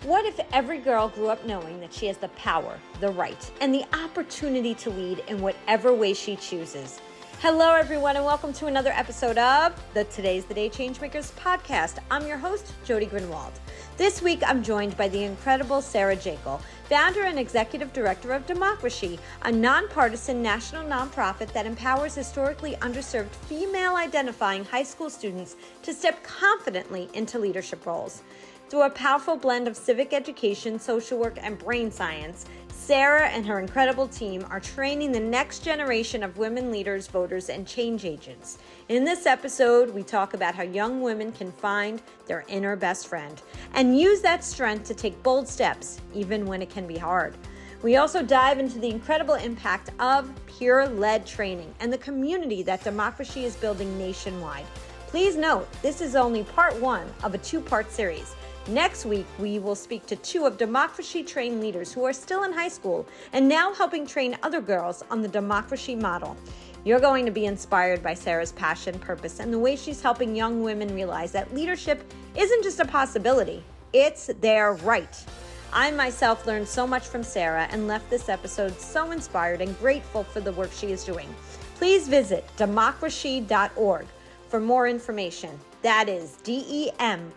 What if every girl grew up knowing that she has the power, the right, and the opportunity to lead in whatever way she chooses? Hello, everyone, and welcome to another episode of the Today's the Day Changemakers podcast. I'm your host, Jodi Grunwald. This week, I'm joined by the incredible Sarah Jakle, founder and executive director of DemocraShe, a nonpartisan national nonprofit that empowers historically underserved female-identifying high school students to step confidently into leadership roles. Through a powerful blend of civic education, social work, and brain science, Sarah and her incredible team are training the next generation of women leaders, voters, and change agents. In this episode, we talk about how young women can find their inner best friend and use that strength to take bold steps, even when it can be hard. We also dive into the incredible impact of peer-led training and the community that DemocraShe is building nationwide. Please note, this is only part one of a two-part series. Next week, we will speak to two of DemocraShe trained leaders who are still in high school and now helping train other girls on the DemocraShe model. You're going to be inspired by Sarah's passion, purpose, and the way she's helping young women realize that leadership isn't just a possibility, it's their right. I myself learned so much from Sarah and left this episode so inspired and grateful for the work she is doing. Please visit democrashe.org for more information. That is DemocraShe.org.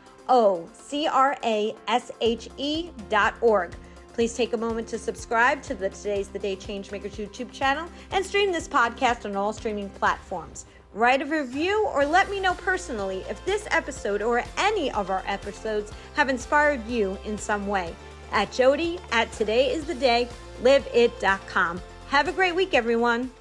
Please take a moment to subscribe to the Today's the Day Changemakers YouTube channel and stream this podcast on all streaming platforms. Write a review or let me know personally if this episode or any of our episodes have inspired you in some way. At Jodi at todayistheday.liveit.com. Have a great week, everyone.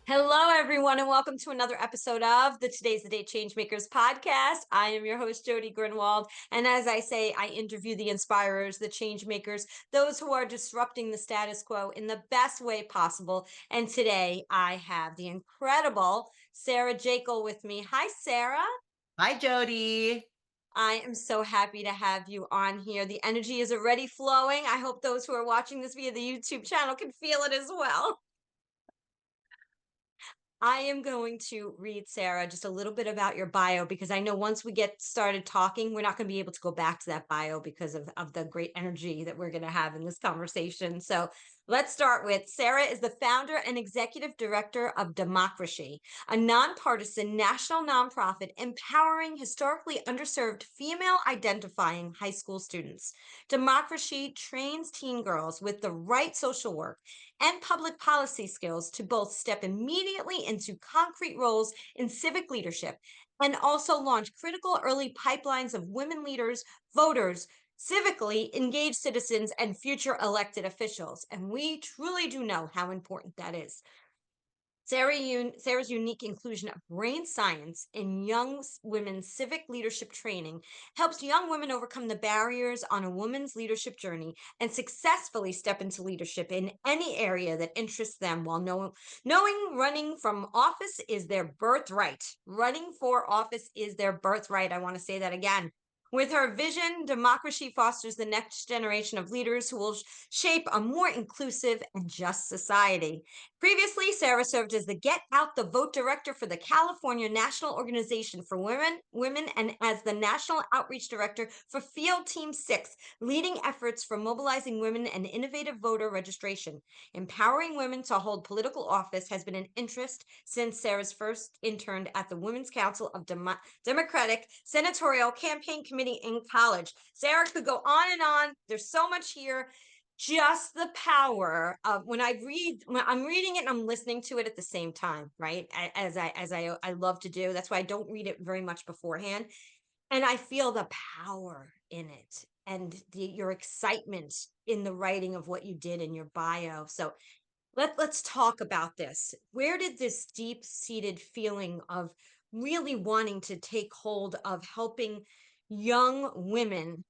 Hello, everyone, and welcome to another episode of the Today's the Day Changemakers podcast. I am your host, Jodi Grunwald, and as I say, I interview the inspirers, the changemakers, those who are disrupting the status quo in the best way possible. And today, I have the incredible Sarah Jakle with me. Hi, Sarah. Hi, Jodi. I am so happy to have you on here. The energy is already flowing. I hope those who are watching this via the YouTube channel can feel it as well. I am going to read, Sarah, just a little bit about your bio because I know once we get started talking, we're not going to be able to go back to that bio because of the great energy that we're going to have in this conversation. So let's start with Sarah is the founder and executive director of DemocraShe, a nonpartisan national nonprofit empowering historically underserved female identifying high school students. DemocraShe trains teen girls with the right social work and public policy skills to both step immediately into concrete roles in civic leadership and also launch critical early pipelines of women leaders, voters, civically engaged citizens, and future elected officials. And we truly do know how important that is. Sarah's unique inclusion of brain science in young women's civic leadership training helps young women overcome the barriers on a woman's leadership journey and successfully step into leadership in any area that interests them while knowing running from office is their birthright. Running for office is their birthright. I want to say that again. With her vision, DemocraShe fosters the next generation of leaders who will shape a more inclusive and just society. Previously, Sarah served as the Get Out the Vote director for the California National Organization for Women and as the National Outreach Director for Field Team 6, leading efforts for mobilizing women and innovative voter registration. Empowering women to hold political office has been an interest since Sarah's first interned at the Women's Council of Democratic Senatorial Campaign Committee in college. Sarah could go on and on. There's so much here. Just the power of when I'm reading it and I'm listening to it at the same time, right? As I love to do. That's why I don't read it very much beforehand. And I feel the power in it and your excitement in the writing of what you did in your bio. So let's talk about this. Where did this deep-seated feeling of really wanting to take hold of helping young women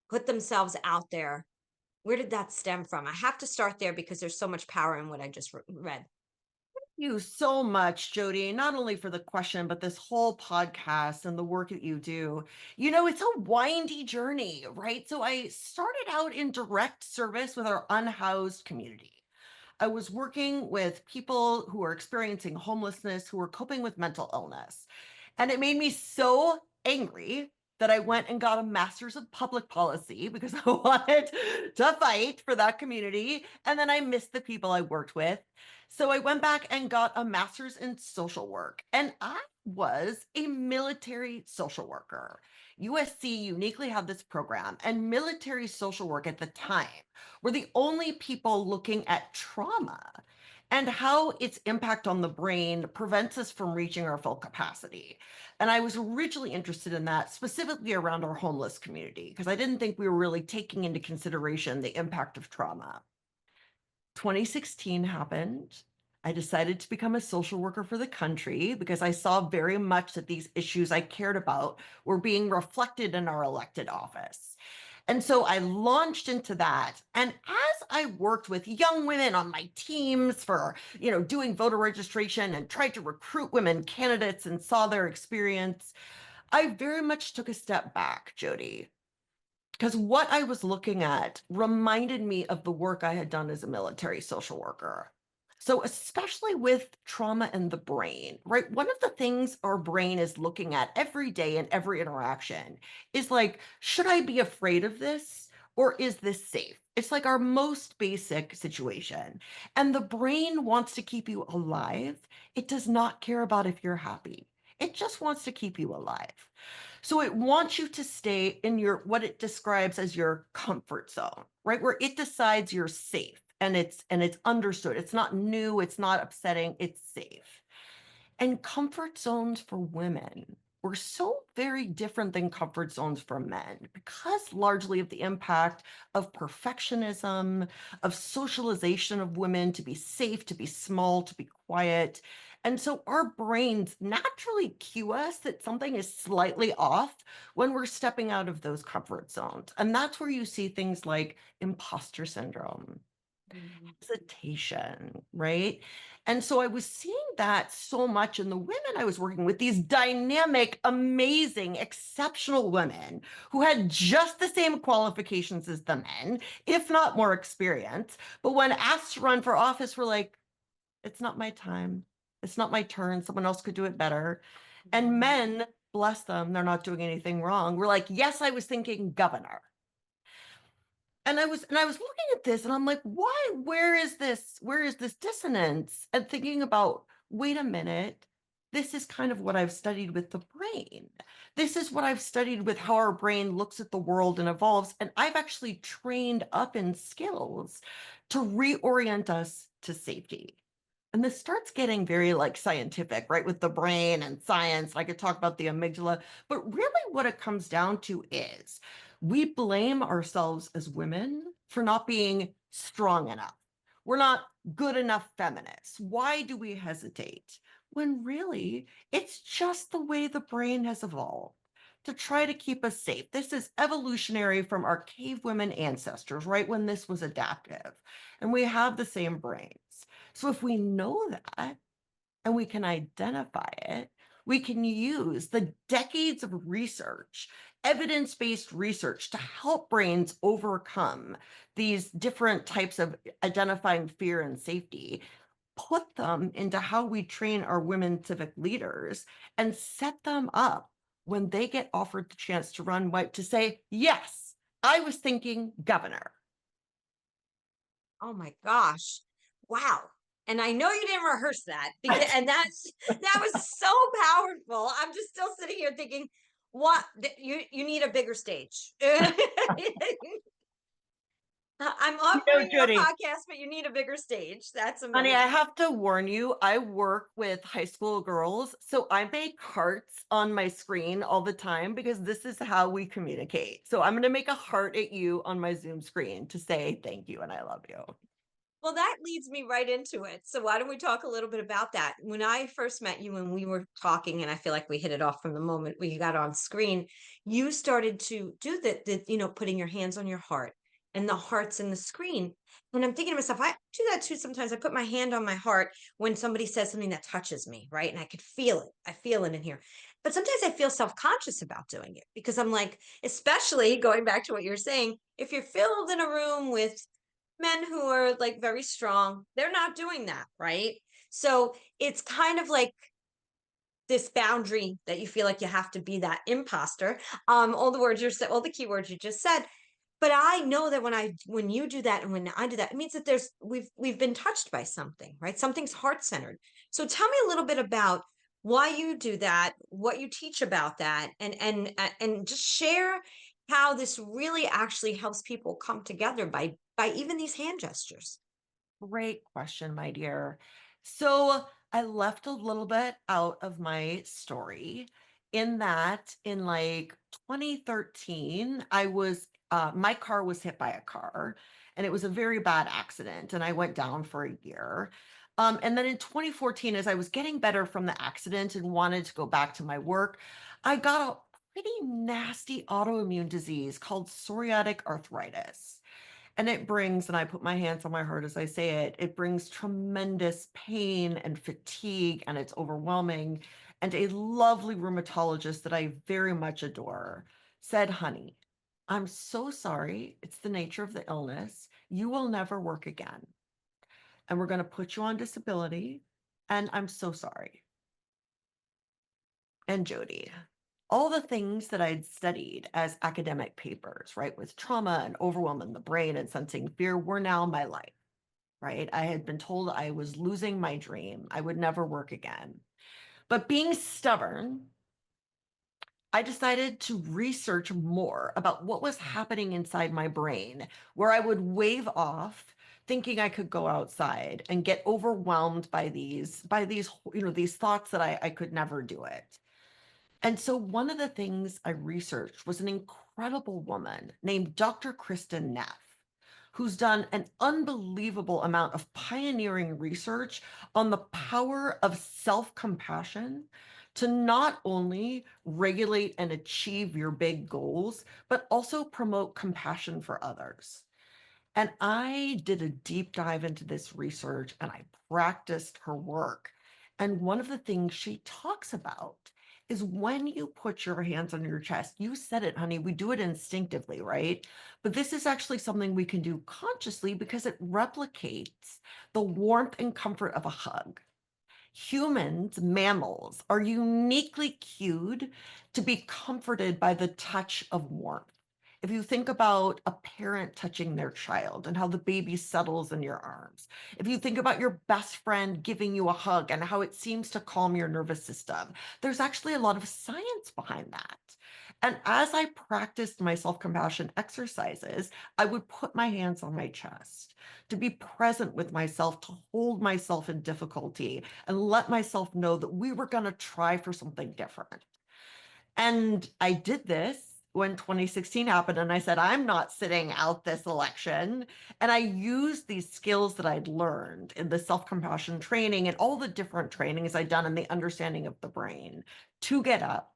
put themselves out there, where did that stem from? I have to start there because there's so much power in what I just read. You so much, Jodi, not only for the question, but this whole podcast and the work that you do. It's a windy journey, right? So I started out in direct service with our unhoused community. I was working with people who are experiencing homelessness, who are coping with mental illness. And it made me so angry that I went and got a master's of public policy because I wanted to fight for that community. And then I missed the people I worked with. So I went back and got a master's in social work. And I was a military social worker. USC uniquely had this program, and military social work at the time were the only people looking at trauma and how its impact on the brain prevents us from reaching our full capacity. And I was originally interested in that, specifically around our homeless community, because I didn't think we were really taking into consideration the impact of trauma. 2016 happened. I decided to become a social worker for the country because I saw very much that these issues I cared about were being reflected in our elected office. And so I launched into that. And as I worked with young women on my teams for, doing voter registration and tried to recruit women candidates and saw their experience, I very much took a step back, Jodi, because what I was looking at reminded me of the work I had done as a military social worker. So, especially with trauma and the brain, right? One of the things our brain is looking at every day in every interaction is like, should I be afraid of this or is this safe? It's like our most basic situation. And the brain wants to keep you alive. It does not care about if you're happy, it just wants to keep you alive. So it wants you to stay in your what it describes as your comfort zone, right? Where it decides you're safe and it's understood. It's not new, it's not upsetting, it's safe. And comfort zones for women were so very different than comfort zones for men because largely of the impact of perfectionism, of socialization of women to be safe, to be small, to be quiet. And so our brains naturally cue us that something is slightly off when we're stepping out of those comfort zones. And that's where you see things like imposter syndrome, Mhm. hesitation, right? And so I was seeing that so much in the women I was working with, these dynamic, amazing, exceptional women who had just the same qualifications as the men, if not more experience. But when asked to run for office, were like, it's not my time. It's not my turn. Someone else could do it better. And Mhm. men, bless them, they're not doing anything wrong. We're like, yes, I was thinking governor. And I was looking at this and I'm like, why, where is this dissonance? And thinking about, wait a minute, this is kind of what I've studied with the brain. This is what I've studied with how our brain looks at the world and evolves. And I've actually trained up in skills to reorient us to safety. And this starts getting very like scientific, right? With the brain and science. I could talk about the amygdala, but really what it comes down to is we blame ourselves as women for not being strong enough. We're not good enough feminists. Why do we hesitate? When really it's just the way the brain has evolved to try to keep us safe. This is evolutionary from our cave women ancestors, right? When this was adaptive. And we have the same brains. So if we know that and we can identify it, we can use the decades of research, evidence based research to help brains overcome these different types of identifying fear and safety, put them into how we train our women civic leaders and set them up when they get offered the chance to run white to say, yes, I was thinking governor. Oh my gosh. Wow. And I know you didn't rehearse that because and that was so powerful. I'm just still sitting here thinking, you need a bigger stage. I'm offering you a Jody, podcast, but you need a bigger stage. That's honey, I amazing. have to warn you, I work with high school girls, so I make hearts on my screen all the time because this is how we communicate. So I'm going to make a heart at you on my Zoom screen to say thank you and I love you. Well, that leads me right into it. So why don't we talk a little bit about that? When I first met you and we were talking, and I feel like we hit it off from the moment we got on screen, you started to do the putting your hands on your heart and the hearts in the screen. And I'm thinking to myself, I do that too sometimes. I put my hand on my heart when somebody says something that touches me, right? And I could feel it. I feel it in here. But sometimes I feel self-conscious about doing it because I'm like, especially going back to what you're saying, if you're filled in a room with men who are like very strong, they're not doing that, right? So it's kind of like this boundary that you feel like you have to be that imposter. All the words you said, all the keywords you just said. But I know that when you do that and when I do that, it means that we've been touched by something, right? Something's heart centered. So tell me a little bit about why you do that, what you teach about that, and just share how this really actually helps people come together by even these hand gestures. Great question, my dear. So I left a little bit out of my story in that in like 2013, my car was hit by a car and it was a very bad accident and I went down for a year. And then in 2014, as I was getting better from the accident and wanted to go back to my work, I got a pretty nasty autoimmune disease called psoriatic arthritis. And it brings, and I put my hands on my heart as I say it brings tremendous pain and fatigue, and it's overwhelming. And a lovely rheumatologist that I very much adore said, "Honey, I'm so sorry. It's the nature of the illness. You will never work again. And we're going to put you on disability. And I'm so sorry." And Jodi, all the things that I'd studied as academic papers, right, with trauma and overwhelm in the brain and sensing fear were now my life, right? I had been told I was losing my dream. I would never work again. But being stubborn, I decided to research more about what was happening inside my brain, where I would wave off thinking I could go outside and get overwhelmed by these thoughts that I could never do it. And so one of the things I researched was an incredible woman named Dr. Kristen Neff, who's done an unbelievable amount of pioneering research on the power of self-compassion to not only regulate and achieve your big goals, but also promote compassion for others. And I did a deep dive into this research and I practiced her work. And one of the things she talks about is when you put your hands on your chest, you said it, honey, we do it instinctively, right? But this is actually something we can do consciously because it replicates the warmth and comfort of a hug. Humans, mammals, are uniquely cued to be comforted by the touch of warmth. If you think about a parent touching their child and how the baby settles in your arms, if you think about your best friend giving you a hug and how it seems to calm your nervous system, there's actually a lot of science behind that. And as I practiced my self compassion exercises, I would put my hands on my chest to be present with myself, to hold myself in difficulty, and let myself know that we were going to try for something different. And I did this when 2016 happened, and I said, I'm not sitting out this election. And I used these skills that I'd learned in the self compassion training and all the different trainings I'd done in the understanding of the brain to get up,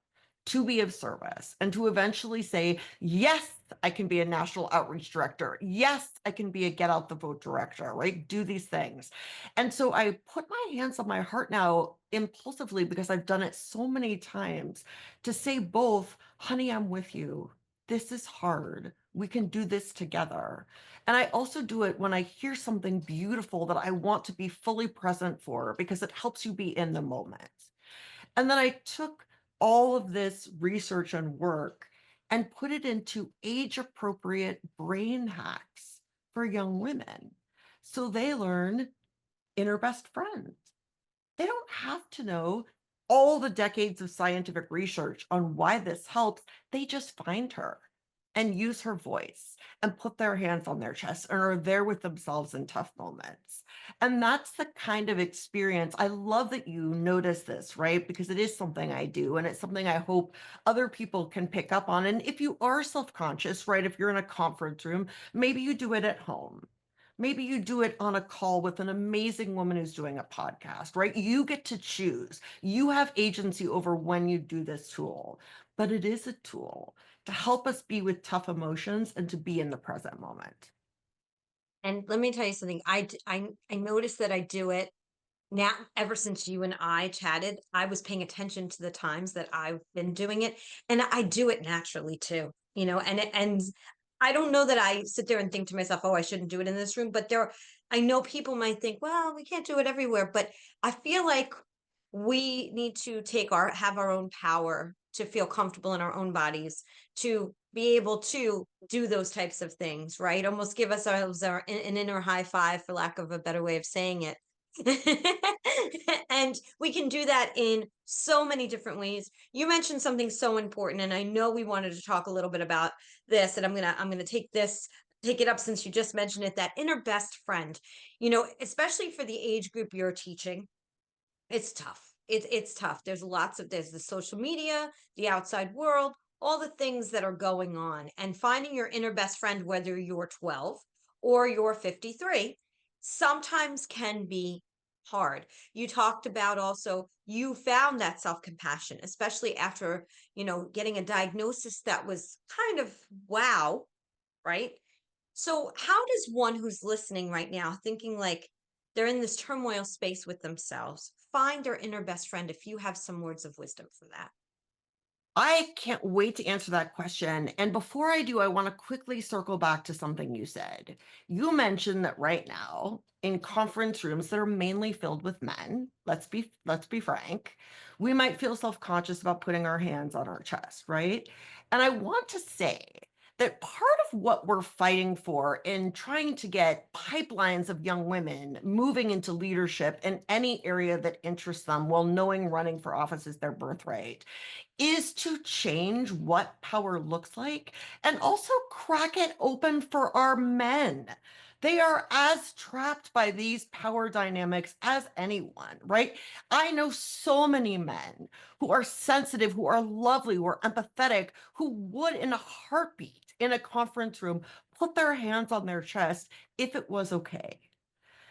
to be of service, and to eventually say, yes, I can be a national outreach director. Yes, I can be a get out the vote director, right? Do these things. And so I put my hands on my heart now impulsively because I've done it so many times to say both, honey, I'm with you. This is hard. We can do this together. And I also do it when I hear something beautiful that I want to be fully present for because it helps you be in the moment. And then I took all of this research and work and put it into age appropriate brain hacks for young women. So they learn inner best friend. They don't have to know all the decades of scientific research on why this helps. They just find her and use her voice and put their hands on their chest and are there with themselves in tough moments. And that's the kind of experience. I love that you notice this, right? Because it is something I do and it's something I hope other people can pick up on. And if you are self conscious, right, if you're in a conference room, maybe you do it at home. Maybe you do it on a call with an amazing woman who's doing a podcast, right? You get to choose. You have agency over when you do this tool, but it is a tool to help us be with tough emotions and to be in the present moment. And let me tell you something. I noticed that I do it now ever since you and I chatted. I was paying attention to the times that I've been doing it, and I do it naturally too. And I don't know that I sit there and think to myself, "Oh, I shouldn't do it in this room." But I know people might think, "Well, we can't do it everywhere." But I feel like we need to have our own power to feel comfortable in our own bodies, to be able to do those types of things, right? Almost give us ourselves an inner high five, for lack of a better way of saying it. And we can do that in so many different ways. You mentioned something so important, and I know we wanted to talk a little bit about this, and I'm gonna take it up since you just mentioned it, that inner best friend. Especially for the age group you're teaching, it's tough. It's tough. There's the social media, the outside world, all the things that are going on, and finding your inner best friend, whether you're 12 or you're 53, sometimes can be hard. You talked about also you found that self-compassion, especially after, getting a diagnosis that was kind of wow, right? So, how does one who's listening right now, thinking like they're in this turmoil space with themselves, find their inner best friend if you have some words of wisdom for that? I can't wait to answer that question. And before I do, I want to quickly circle back to something you said. You mentioned that right now in conference rooms that are mainly filled with men, let's be frank, we might feel self-conscious about putting our hands on our chest, right? And I want to say that part of what we're fighting for in trying to get pipelines of young women moving into leadership in any area that interests them while knowing running for office is their birthright is to change what power looks like and also crack it open for our men. They are as trapped by these power dynamics as anyone, right? I know so many men who are sensitive, who are lovely, who are empathetic, who would, in a heartbeat in a conference room, put their hands on their chest if it was okay.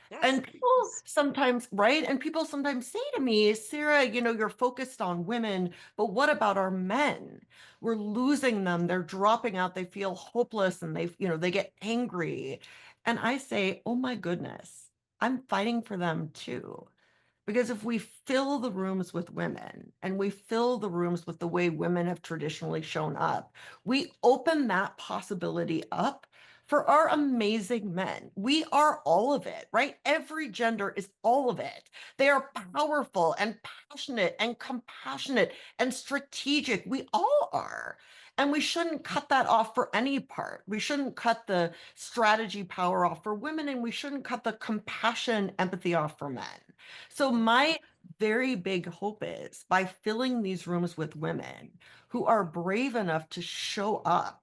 Yes. And people sometimes, right? And people sometimes say to me, Sarah, you're focused on women, but what about our men? We're losing them. They're dropping out. They feel hopeless and they get angry. And I say, oh my goodness, I'm fighting for them too. Because if we fill the rooms with women and we fill the rooms with the way women have traditionally shown up, we open that possibility up for our amazing men. We are all of it, right? Every gender is all of it. They are powerful and passionate and compassionate and strategic. We all are. And we shouldn't cut that off for any part. We shouldn't cut the strategy power off for women, and we shouldn't cut the compassion, empathy off for men. So my very big hope is by filling these rooms with women who are brave enough to show up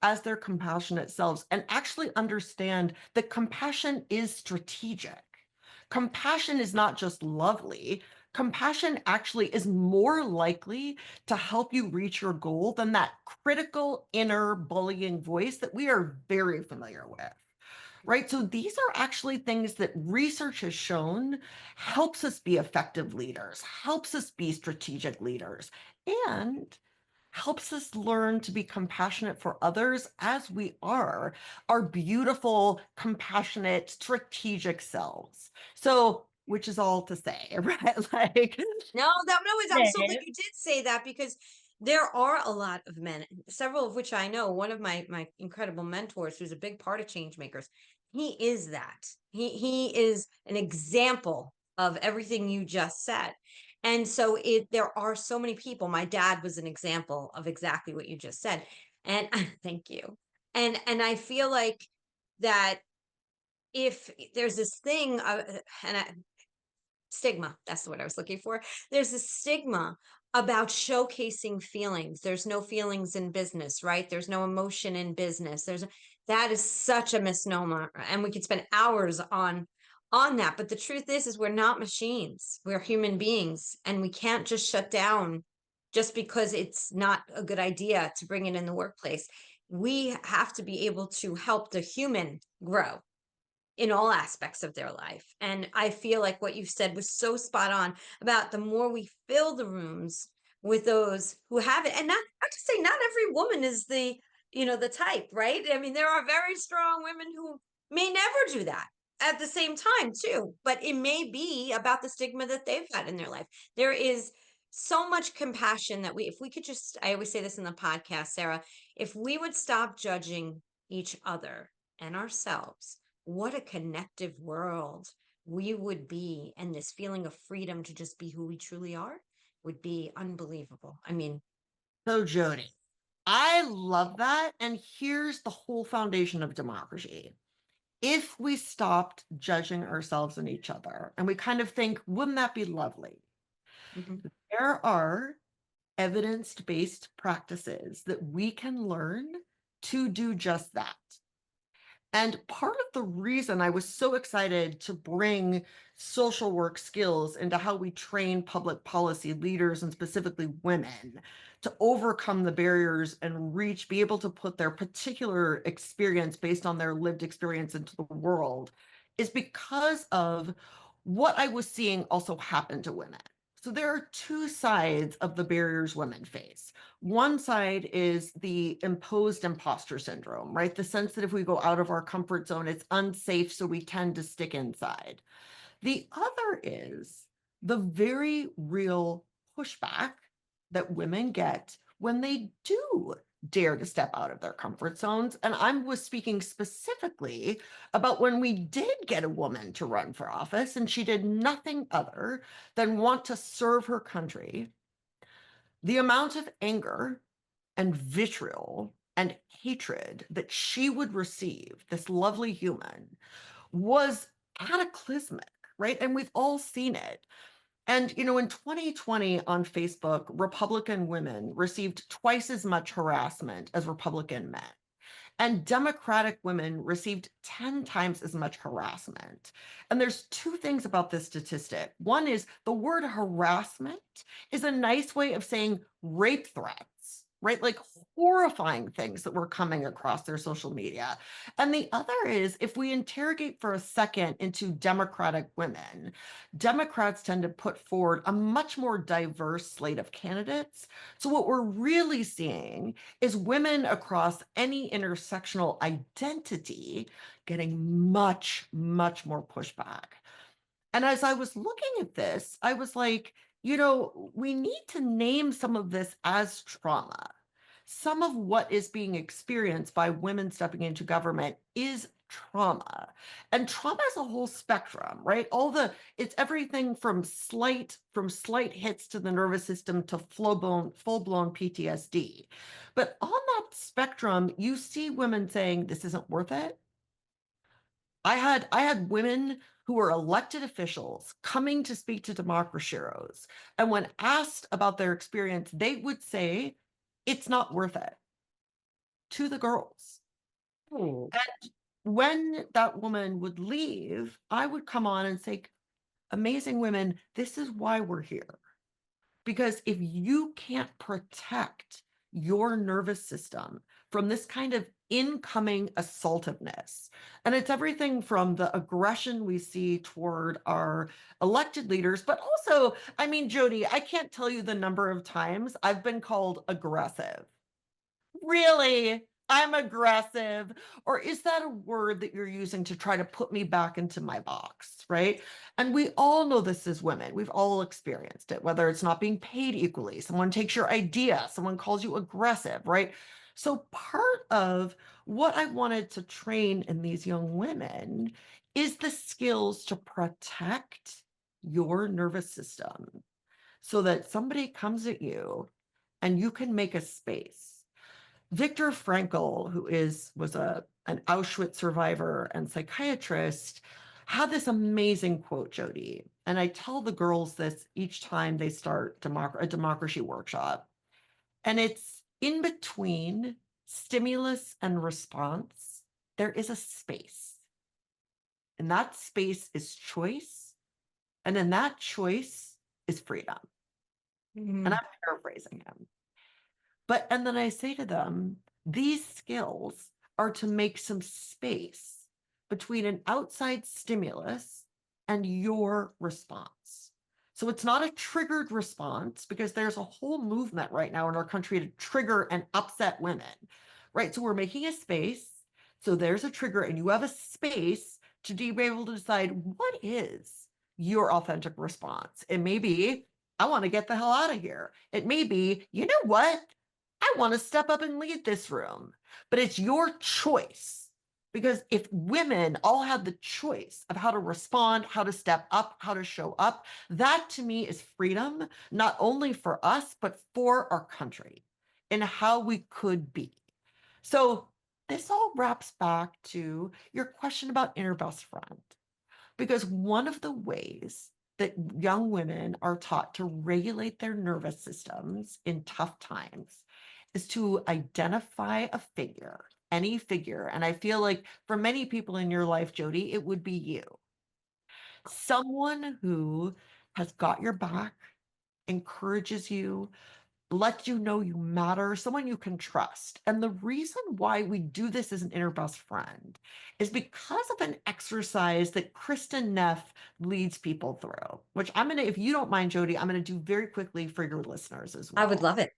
as their compassionate selves and actually understand that compassion is strategic. Compassion is not just lovely. Compassion actually is more likely to help you reach your goal than that critical inner bullying voice that we are very familiar with, right? So these are actually things that research has shown helps us be effective leaders, helps us be strategic leaders, and helps us learn to be compassionate for others as we are our beautiful, compassionate, strategic selves. So, which is all to say, right? Like, I'm so glad you did say that, because there are a lot of men, several of which I know. One of my incredible mentors, who's a big part of Changemakers, he is that. He is an example of everything you just said. And so there are so many people. My dad was an example of exactly what you just said. And thank you. And I feel like that if there's this thing, stigma, that's the word I was looking for. There's a stigma about showcasing feelings. There's no feelings in business, right? There's no emotion in business. That is such a misnomer, and we could spend hours on that. But the truth is we're not machines. We're human beings, and we can't just shut down just because it's not a good idea to bring it in the workplace. We have to be able to help the human grow in all aspects of their life. And I feel like what you said was so spot on about the more we fill the rooms with those who have it, and not to say not every woman is the type, right? I mean, there are very strong women who may never do that at the same time too, but it may be about the stigma that they've had in their life. There is so much compassion that if we could just, I always say this in the podcast, Sarah, if we would stop judging each other and ourselves, what a connective world we would be, and this feeling of freedom to just be who we truly are would be unbelievable. I mean, So, Jodi, I love that. And here's the whole foundation of democracy. If we stopped judging ourselves and each other and we kind of think, wouldn't that be lovely? mhm. There are evidence-based practices that we can learn to do just that. And part of the reason I was so excited to bring social work skills into how we train public policy leaders and specifically women to overcome the barriers and be able to put their particular experience based on their lived experience into the world is because of what I was seeing also happen to women. So there are two sides of the barriers women face. One side is the imposed imposter syndrome, right? The sense that if we go out of our comfort zone, it's unsafe, so we tend to stick inside. The other is the very real pushback that women get when they do dare to step out of their comfort zones. And I was speaking specifically about when we did get a woman to run for office and she did nothing other than want to serve her country. The amount of anger and vitriol and hatred that she would receive, this lovely human, was cataclysmic, right? And we've all seen it. And, in 2020 on Facebook, Republican women received twice as much harassment as Republican men. And Democratic women received 10 times as much harassment. And there's two things about this statistic. One is the word harassment is a nice way of saying rape threats, right? Like horrifying things that were coming across their social media. And the other is if we interrogate for a second into Democratic women, Democrats tend to put forward a much more diverse slate of candidates. So what we're really seeing is women across any intersectional identity getting much, much more pushback. And as I was looking at this, I was like, we need to name some of this as trauma. Some of what is being experienced by women stepping into government is trauma. And trauma is a whole spectrum, right? It's everything from slight hits to the nervous system to full-blown PTSD. But on that spectrum, you see women saying this isn't worth it. I had women who were elected officials coming to speak to DemocraShe, and when asked about their experience, they would say it's not worth it to the girls. Oh, And when that woman would leave, I would come on and say, amazing women, this is why we're here. Because if you can't protect your nervous system from this kind of incoming assaultiveness, and it's everything from the aggression we see toward our elected leaders, but also, I mean, Jodi, I can't tell you the number of times I've been called aggressive. Really? I'm aggressive? Or is that a word that you're using to try to put me back into my box, right? And we all know this as women. We've all experienced it, whether it's not being paid equally, someone takes your idea, someone calls you aggressive, right? So part of what I wanted to train in these young women is the skills to protect your nervous system so that somebody comes at you and you can make a space. Viktor Frankl, who was an Auschwitz survivor and psychiatrist, had this amazing quote, Jodi. And I tell the girls this each time they start a democracy workshop. And it's in between stimulus and response, there is a space. And that space is choice. And in that choice is freedom. And mhm. I'm paraphrasing him. And then I say to them, these skills are to make some space between an outside stimulus and your response. So it's not a triggered response because there's a whole movement right now in our country to trigger and upset women, right? So we're making a space. So there's a trigger and you have a space to be able to decide what is your authentic response. It may be, I want to get the hell out of here. It may be, you know what? I want to step up and lead this room, but it's your choice. Because if women all had the choice of how to respond, how to step up, how to show up, that to me is freedom, not only for us, but for our country and how we could be. So this all wraps back to your question about inner best friend, because one of the ways that young women are taught to regulate their nervous systems in tough times is to identify a figure, any figure. And I feel like for many people in your life, Jodi, it would be you. Someone who has got your back, encourages you, let you know you matter, someone you can trust. And the reason why we do this as an inner best friend is because of an exercise that Kristen Neff leads people through, which I'm going to, if you don't mind, Jodi, I'm going to do very quickly for your listeners as I would well. love it.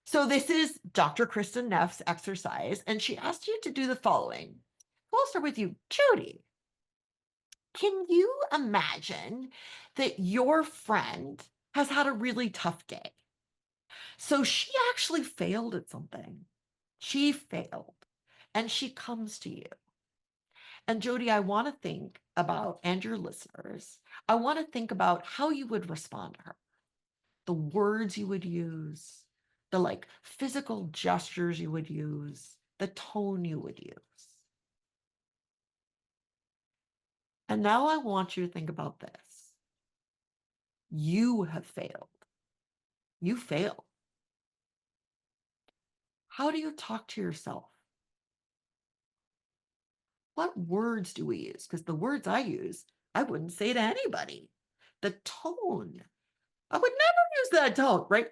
So this is Dr. Kristen Neff's exercise, and she asked you to do the following. We'll start with you, Jodi. Can you imagine that your friend has had a really tough day? So she actually failed at something. She failed and she comes to you. And Jodi, I want to think about, and your listeners, I want to think about how you would respond to her, the words you would use, the like physical gestures you would use, the tone you would use. And now I want you to think about this. You have failed. You failed. How do you talk to yourself? What words do we use? Because the words I use, I wouldn't say to anybody. The tone, I would never use that tone, right?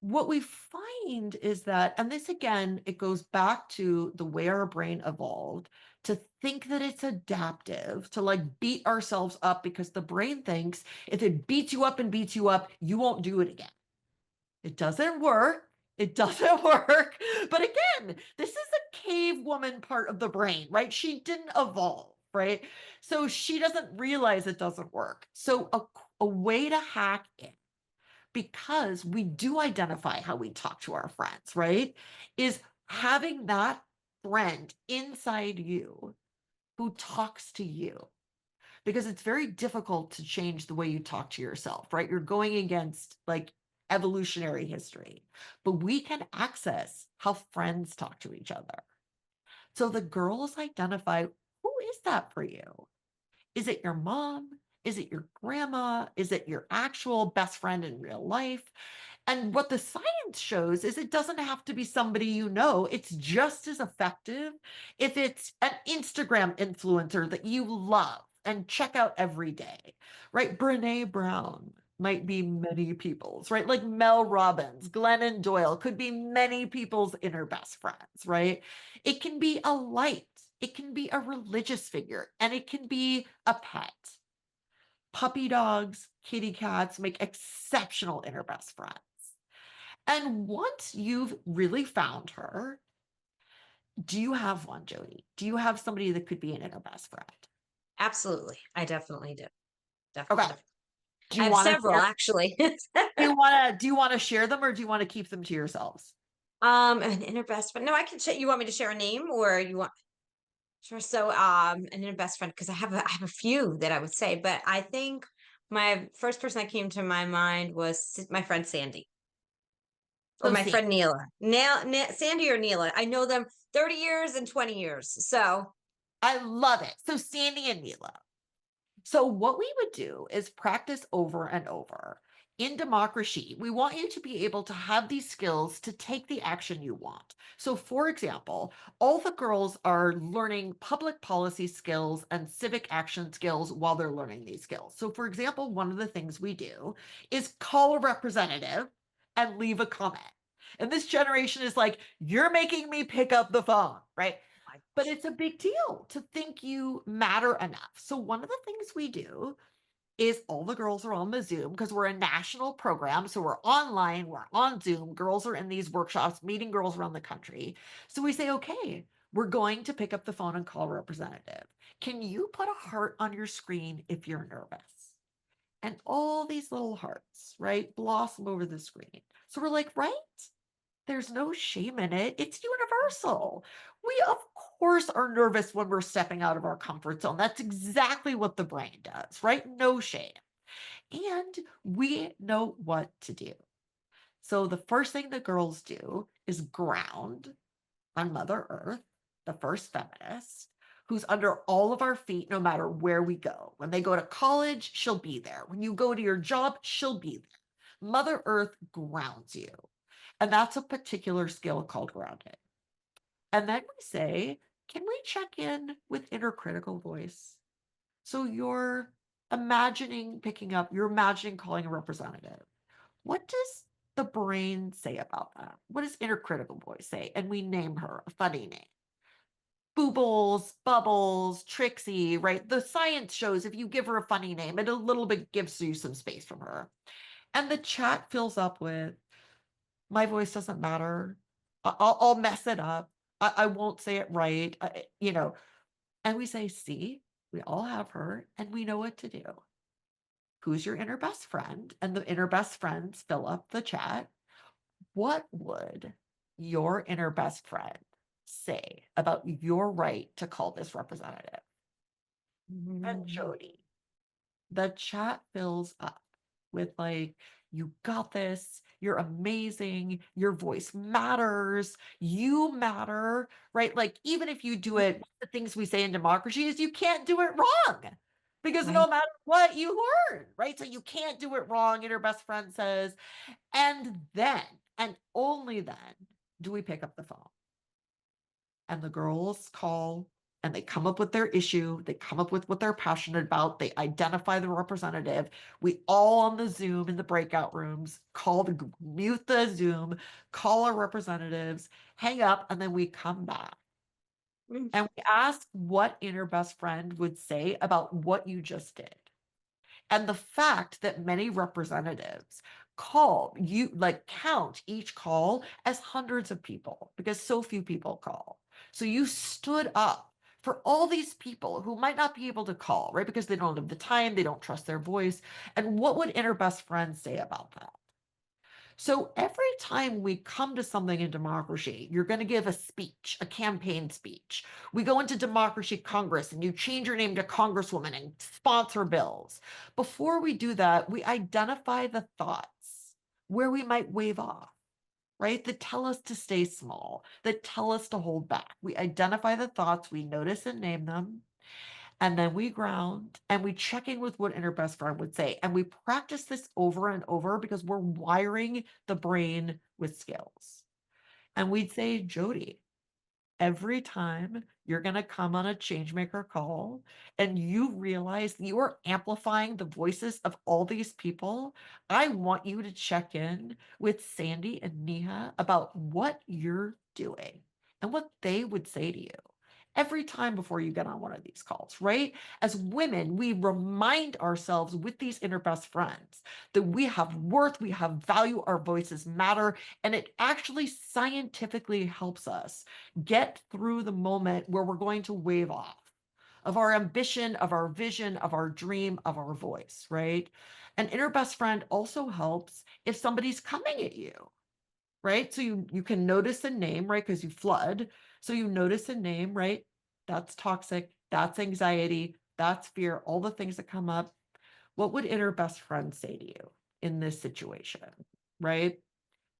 What we find is that, and this again, it goes back to the way our brain evolved to think that it's adaptive, to like beat ourselves up because the brain thinks if it beats you up and beats you up, you won't do it again. It doesn't work. It doesn't work. But again, this is a cave woman part of the brain, right? She didn't evolve, right? So she doesn't realize it doesn't work. So a way to hack it, because we do identify how we talk to our friends, right? Is having that friend inside you who talks to you, because it's very difficult to change the way you talk to yourself, right? You're going against like evolutionary history, but we can access how friends talk to each other. So the girls identify, who is that for you? Is it your mom? Is it your grandma? Is it your actual best friend in real life? And what the science shows is it doesn't have to be somebody you know. It's just as effective if it's an Instagram influencer that you love and check out every day, right? Brene Brown might be many people's, right? Like Mel Robbins, Glennon Doyle could be many people's inner best friends, right? It can be a light, it can be a religious figure, and it can be a pet. Puppy dogs, kitty cats make exceptional inner best friends. And once you've really found her, do you have one, Jodi? Do you have somebody that could be an inner best friend? Absolutely. I definitely do. Okay. Definitely. Do I you have want to several share? actually. Do you want to share them or do you want to keep them to yourselves? An inner best friend. No, I can you want me to share a name or you want sure. So an inner best friend, because I have a few that I would say, but I think my first person that came to my mind was my friend Sandy or So my Sandy, friend Neela. Sandy or Neela. I know them 30 years and 20 years. So I love it. So Sandy and Mila. So what we would do is practice over and over. In DemocraShe, we want you to be able to have these skills to take the action you want. So for example, all the girls are learning public policy skills and civic action skills while they're learning these skills. So for example, one of the things we do is call a representative and leave a comment. And this generation is like, you're making me pick up the phone, right? my But gosh. it's a big deal to think you matter enough. So one of the things we do is all the girls are on the Zoom because we're a national program. So we're online, we're on Zoom. Girls are in these workshops, meeting girls around the country. So we say, okay, we're going to pick up the phone and call a representative. Can you put a heart on your screen if you're nervous? And all these little hearts, right, blossom over the screen. So we're like, right? There's no shame in it. It's universal. We, of course, are nervous when we're stepping out of our comfort zone. That's exactly what the brain does, right? No shame. And we know what to do. So the first thing the girls do is ground on Mother Earth, the first feminist, who's under all of our feet no matter where we go. When they go to college, she'll be there. When you go to your job, she'll be there. Mother Earth grounds you. And that's a particular skill called grounding. And then we say, can we check in with inner critical voice? So you're imagining calling a representative. What does the brain say about that? What does inner critical voice say? And we name her a funny name. Boobles, Bubbles, Trixie, right? The science shows if you give her a funny name, it a little bit gives you some space from her. And the chat fills up with, my voice doesn't matter. I'll mess it up. I won't say it right. And we say, see, we all have her and we know what to do. Who's your inner best friend? And the inner best friends fill up the chat. What would your inner best friend say about your right to call this representative? And Mhm. Jodi, the chat fills up with like, you got this, you're amazing, your voice matters, you matter, right? Like, even if you do it, the things we say in democracy is you can't do it wrong because Right. no matter what you learn, right? So you can't do it wrong. And your best friend says, and then, and only then, do we pick up the phone. And the girls call and they come up with their issue. They come up with what they're passionate about. They identify the representative. We all on the Zoom in the breakout rooms mute the Zoom, call our representatives, hang up, and then we come back. Mm. And we ask what inner best friend would say about what you just did. And the fact that many representatives count each call as hundreds of people because so few people call. So you stood up for all these people who might not be able to call, right? Because they don't have the time, they don't trust their voice. And what would inner best friends say about that? So every time we come to something in democracy, you're going to give a speech, a campaign speech. We go into Democracy Congress and you change your name to Congresswoman and sponsor bills. Before we do that, we identify the thoughts where we might wave off, right? That tell us to stay small, that tell us to hold back. We identify the thoughts, we notice and name them. And then we ground and we check in with what inner best friend would say. And we practice this over and over because we're wiring the brain with skills. And we'd say, Jodi, every time you're going to come on a changemaker call and you realize you are amplifying the voices of all these people, I want you to check in with Sandy and Neha about what you're doing and what they would say to you every time before you get on one of these calls, right? As women, we remind ourselves with these inner best friends that we have worth, we have value, our voices matter, and it actually scientifically helps us get through the moment where we're going to wave off of our ambition, of our vision, of our dream, of our voice, right? An inner best friend also helps if somebody's coming at you, right? So you can notice a name, right? Because you flood. So you notice a name, right? That's toxic, that's anxiety, that's fear, all the things that come up. What would inner best friend say to you in this situation, right?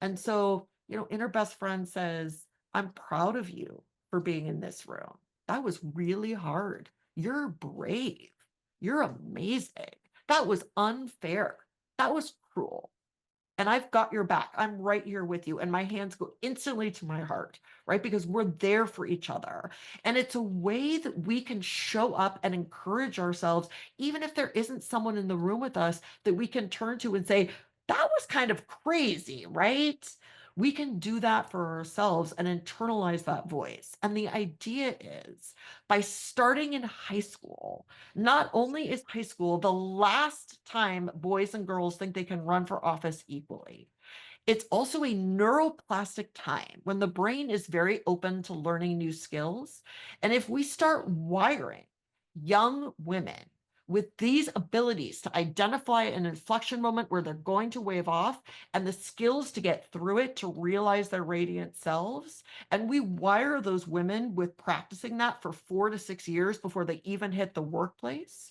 And so, inner best friend says, I'm proud of you for being in this room. That was really hard. You're brave. You're amazing. That was unfair. That was cruel. And I've got your back. I'm right here with you. And my hands go instantly to my heart, right? Because we're there for each other. And it's a way that we can show up and encourage ourselves, even if there isn't someone in the room with us that we can turn to and say, that was kind of crazy, right? We can do that for ourselves and internalize that voice. And the idea is by starting in high school, not only is high school the last time boys and girls think they can run for office equally, it's also a neuroplastic time when the brain is very open to learning new skills. And if we start wiring young women with these abilities to identify an inflection moment where they're going to wave off and the skills to get through it to realize their radiant selves. And we wire those women with practicing that for 4 to 6 years before they even hit the workplace.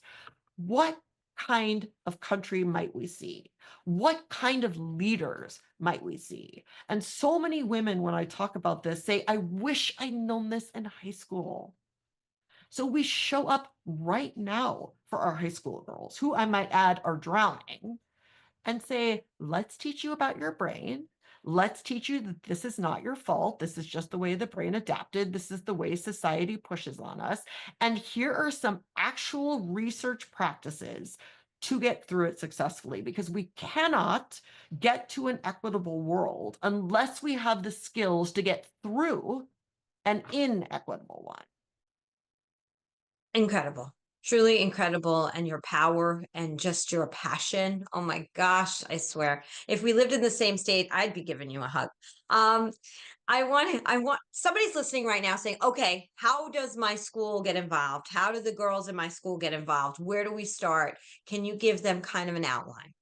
What kind of country might we see? What kind of leaders might we see? And so many women, when I talk about this, say, I wish I'd known this in high school. So we show up right now for our high school girls, who I might add are drowning, and say, let's teach you about your brain. Let's teach you that this is not your fault. This is just the way the brain adapted. This is the way society pushes on us. And here are some actual research practices to get through it successfully, because we cannot get to an equitable world unless we have the skills to get through an inequitable one. Incredible. Truly incredible. And your power and just your passion. Oh my gosh, I swear. If we lived in the same state, I'd be giving you a hug. Um, I want somebody's listening right now saying, okay, how does my school get involved? How do the girls in my school get involved? Where do we start? Can you give them kind of an outline?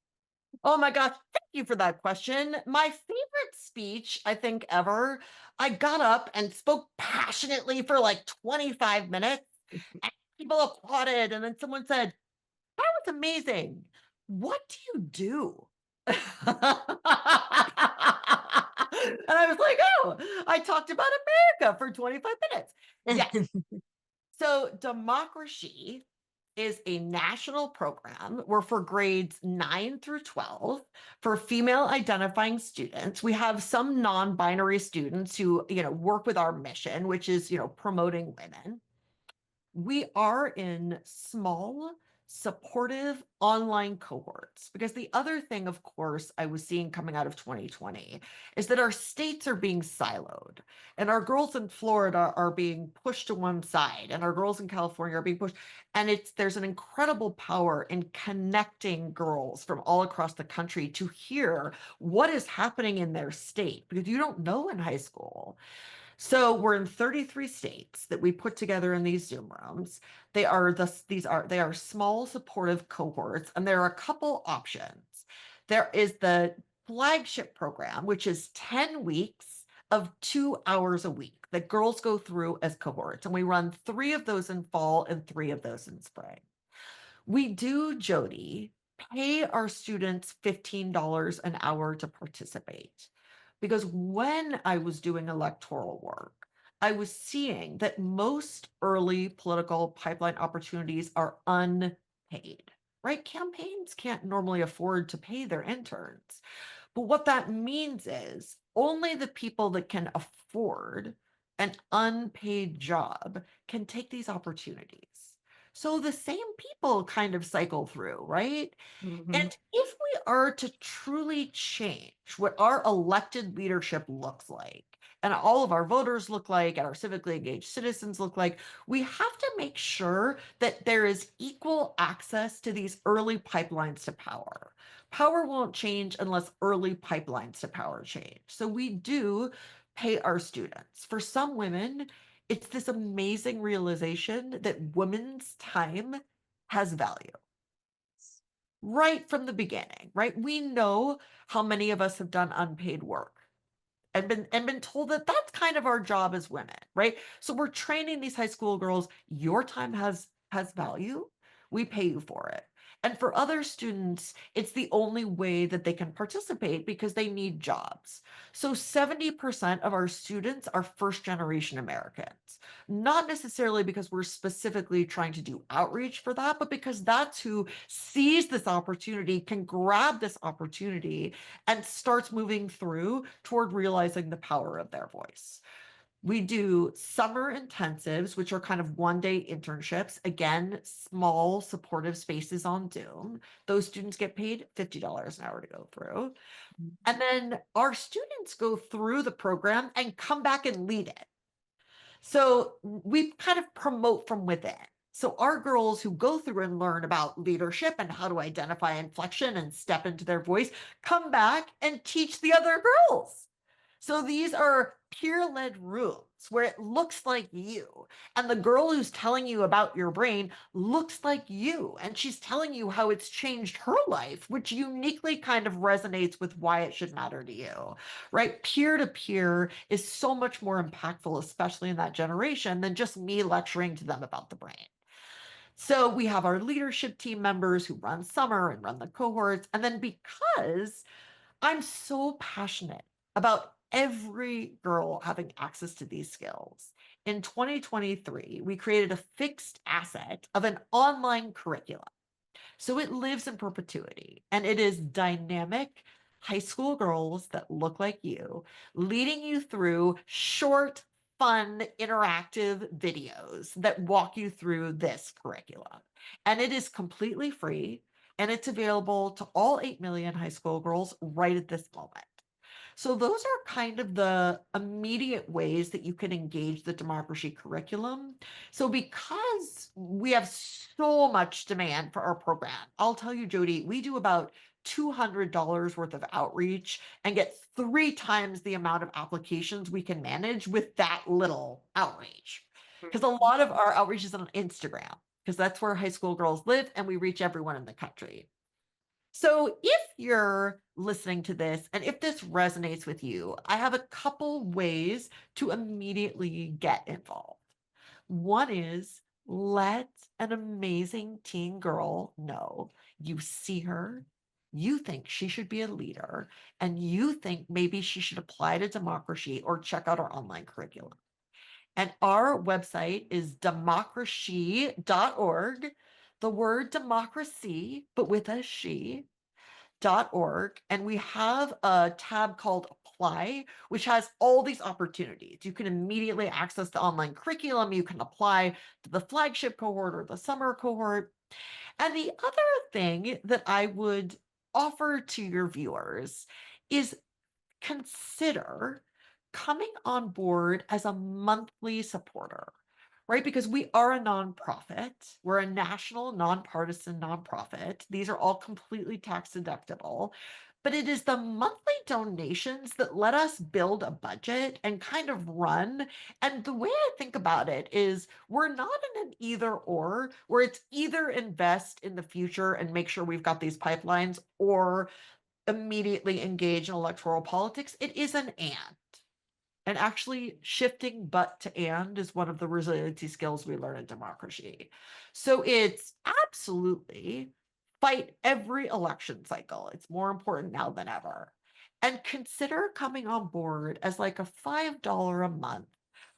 Oh my gosh, thank you for that question. My favorite speech, I think, ever, I got up and spoke passionately for like 25 minutes, and people applauded. And then someone said, that was amazing. What do you do? And I was like, oh, I talked about America for 25 minutes. Yes. So, DemocraShe is a national program where for grades 9 through 12 for female identifying students, we have some non-binary students who, work with our mission, which is, promoting women. We are in small, supportive online cohorts, because the other thing, of course, I was seeing coming out of 2020 is that our states are being siloed, and our girls in Florida are being pushed to one side, and our girls in California are being pushed. And there's an incredible power in connecting girls from all across the country to hear what is happening in their state, because you don't know in high school. So we're in 33 states that we put together in these Zoom rooms. They are small supportive cohorts, and there are a couple options. There is the flagship program, which is 10 weeks of 2 hours a week that girls go through as cohorts. And we run 3 of those in fall and 3 of those in spring. We do, Jodi, pay our students $15 an hour to participate. Because when I was doing electoral work, I was seeing that most early political pipeline opportunities are unpaid, right? Campaigns can't normally afford to pay their interns. But what that means is only the people that can afford an unpaid job can take these opportunities. So the same people kind of cycle through, right? Mhm. And if we are to truly change what our elected leadership looks like, and all of our voters look like, and our civically engaged citizens look like, we have to make sure that there is equal access to these early pipelines to power. Power won't change unless early pipelines to power change. So we do pay our students. For some women, it's this amazing realization that women's time has value right from the beginning, right? We know how many of us have done unpaid work and been told that that's kind of our job as women, right? So we're training these high school girls, your time has value. We pay you for it. And for other students, it's the only way that they can participate because they need jobs. So 70% of our students are first generation Americans, not necessarily because we're specifically trying to do outreach for that, but because that's who sees this opportunity, can grab this opportunity, and starts moving through toward realizing the power of their voice. We do summer intensives, which are kind of 1 day internships. Again, small supportive spaces on Zoom. Those students get paid $50 an hour to go through. And then our students go through the program and come back and lead it. So we kind of promote from within. So our girls who go through and learn about leadership and how to identify inflection and step into their voice come back and teach the other girls. So these are peer-led rooms where it looks like you. And the girl who's telling you about your brain looks like you. And she's telling you how it's changed her life, which uniquely kind of resonates with why it should matter to you, right? Peer to peer is so much more impactful, especially in that generation, than just me lecturing to them about the brain. So we have our leadership team members who run summer and run the cohorts. And then because I'm so passionate about every girl having access to these skills, in 2023, we created a fixed asset of an online curriculum. So it lives in perpetuity and it is dynamic high school girls that look like you, leading you through short, fun, interactive videos that walk you through this curriculum. And it is completely free and it's available to all 8 million high school girls right at this moment. So those are kind of the immediate ways that you can engage the DemocraShe curriculum. So because we have so much demand for our program, I'll tell you, Jodi, we do about $200 worth of outreach and get 3 times the amount of applications we can manage with that little outreach. Because a lot of our outreach is on Instagram, because that's where high school girls live and we reach everyone in the country. So, if you're listening to this and if this resonates with you, I have a couple ways to immediately get involved. One is let an amazing teen girl know you see her, you think she should be a leader, and you think maybe she should apply to Democracy or check out our online curriculum. And our website is democracy.org. The word democracy, but with a she, org, and we have a tab called apply, which has all these opportunities. You can immediately access the online curriculum, you can apply to the flagship cohort or the summer cohort. And the other thing that I would offer to your viewers is consider coming on board as a monthly supporter, right? Because we are a nonprofit, we're a national nonpartisan nonprofit. These are all completely tax deductible. But it is the monthly donations that let us build a budget and kind of run. And the way I think about it is we're not in an either or, where it's either invest in the future and make sure we've got these pipelines or immediately engage in electoral politics. It is an and. And actually, shifting but to and is one of the resiliency skills we learn in democracy. So it's absolutely fight every election cycle. It's more important now than ever. And consider coming on board as like a $5 a month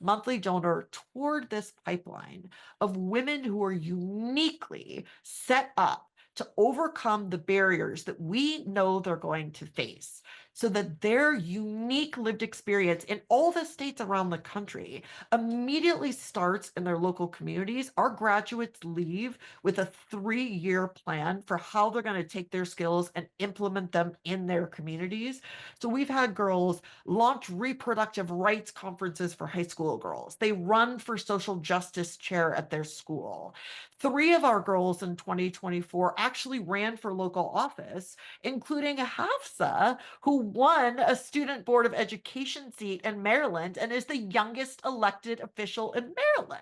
monthly donor toward this pipeline of women who are uniquely set up to overcome the barriers that we know they're going to face so that their unique lived experience in all the states around the country immediately starts in their local communities. Our graduates leave with a 3-year plan for how they're going to take their skills and implement them in their communities. So we've had girls launch reproductive rights conferences for high school girls. They run for social justice chair at their school. 3 of our girls in 2024 actually ran for local office, including Hafsa, who won a student board of education seat in Maryland and is the youngest elected official in Maryland.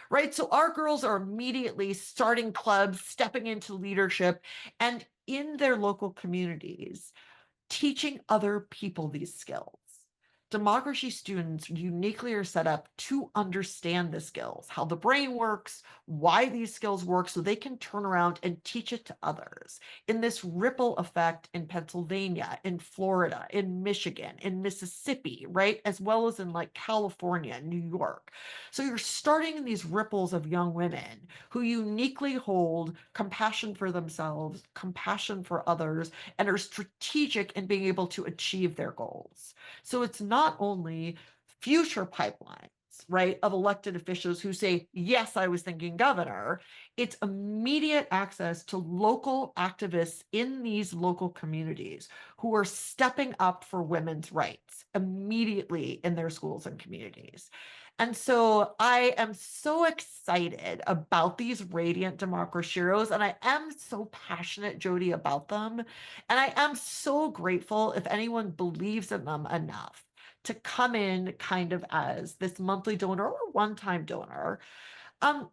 Right. So our girls are immediately starting clubs, stepping into leadership, and in their local communities teaching other people these skills. Democracy students uniquely are set up to understand the skills, how the brain works, why these skills work, so they can turn around and teach it to others. In this ripple effect in Pennsylvania, in Florida, in Michigan, in Mississippi, right? As well as in like California, New York. So you're starting these ripples of young women who uniquely hold compassion for themselves, compassion for others, and are strategic in being able to achieve their goals. So it's not only future pipelines, right, of elected officials who say, yes, I was thinking governor. It's immediate access to local activists in these local communities who are stepping up for women's rights immediately in their schools and communities. And so I am so excited about these radiant democracy heroes, and I am so passionate, Jodi, about them. And I am so grateful if anyone believes in them enough to come in kind of as this monthly donor or one-time donor. Um,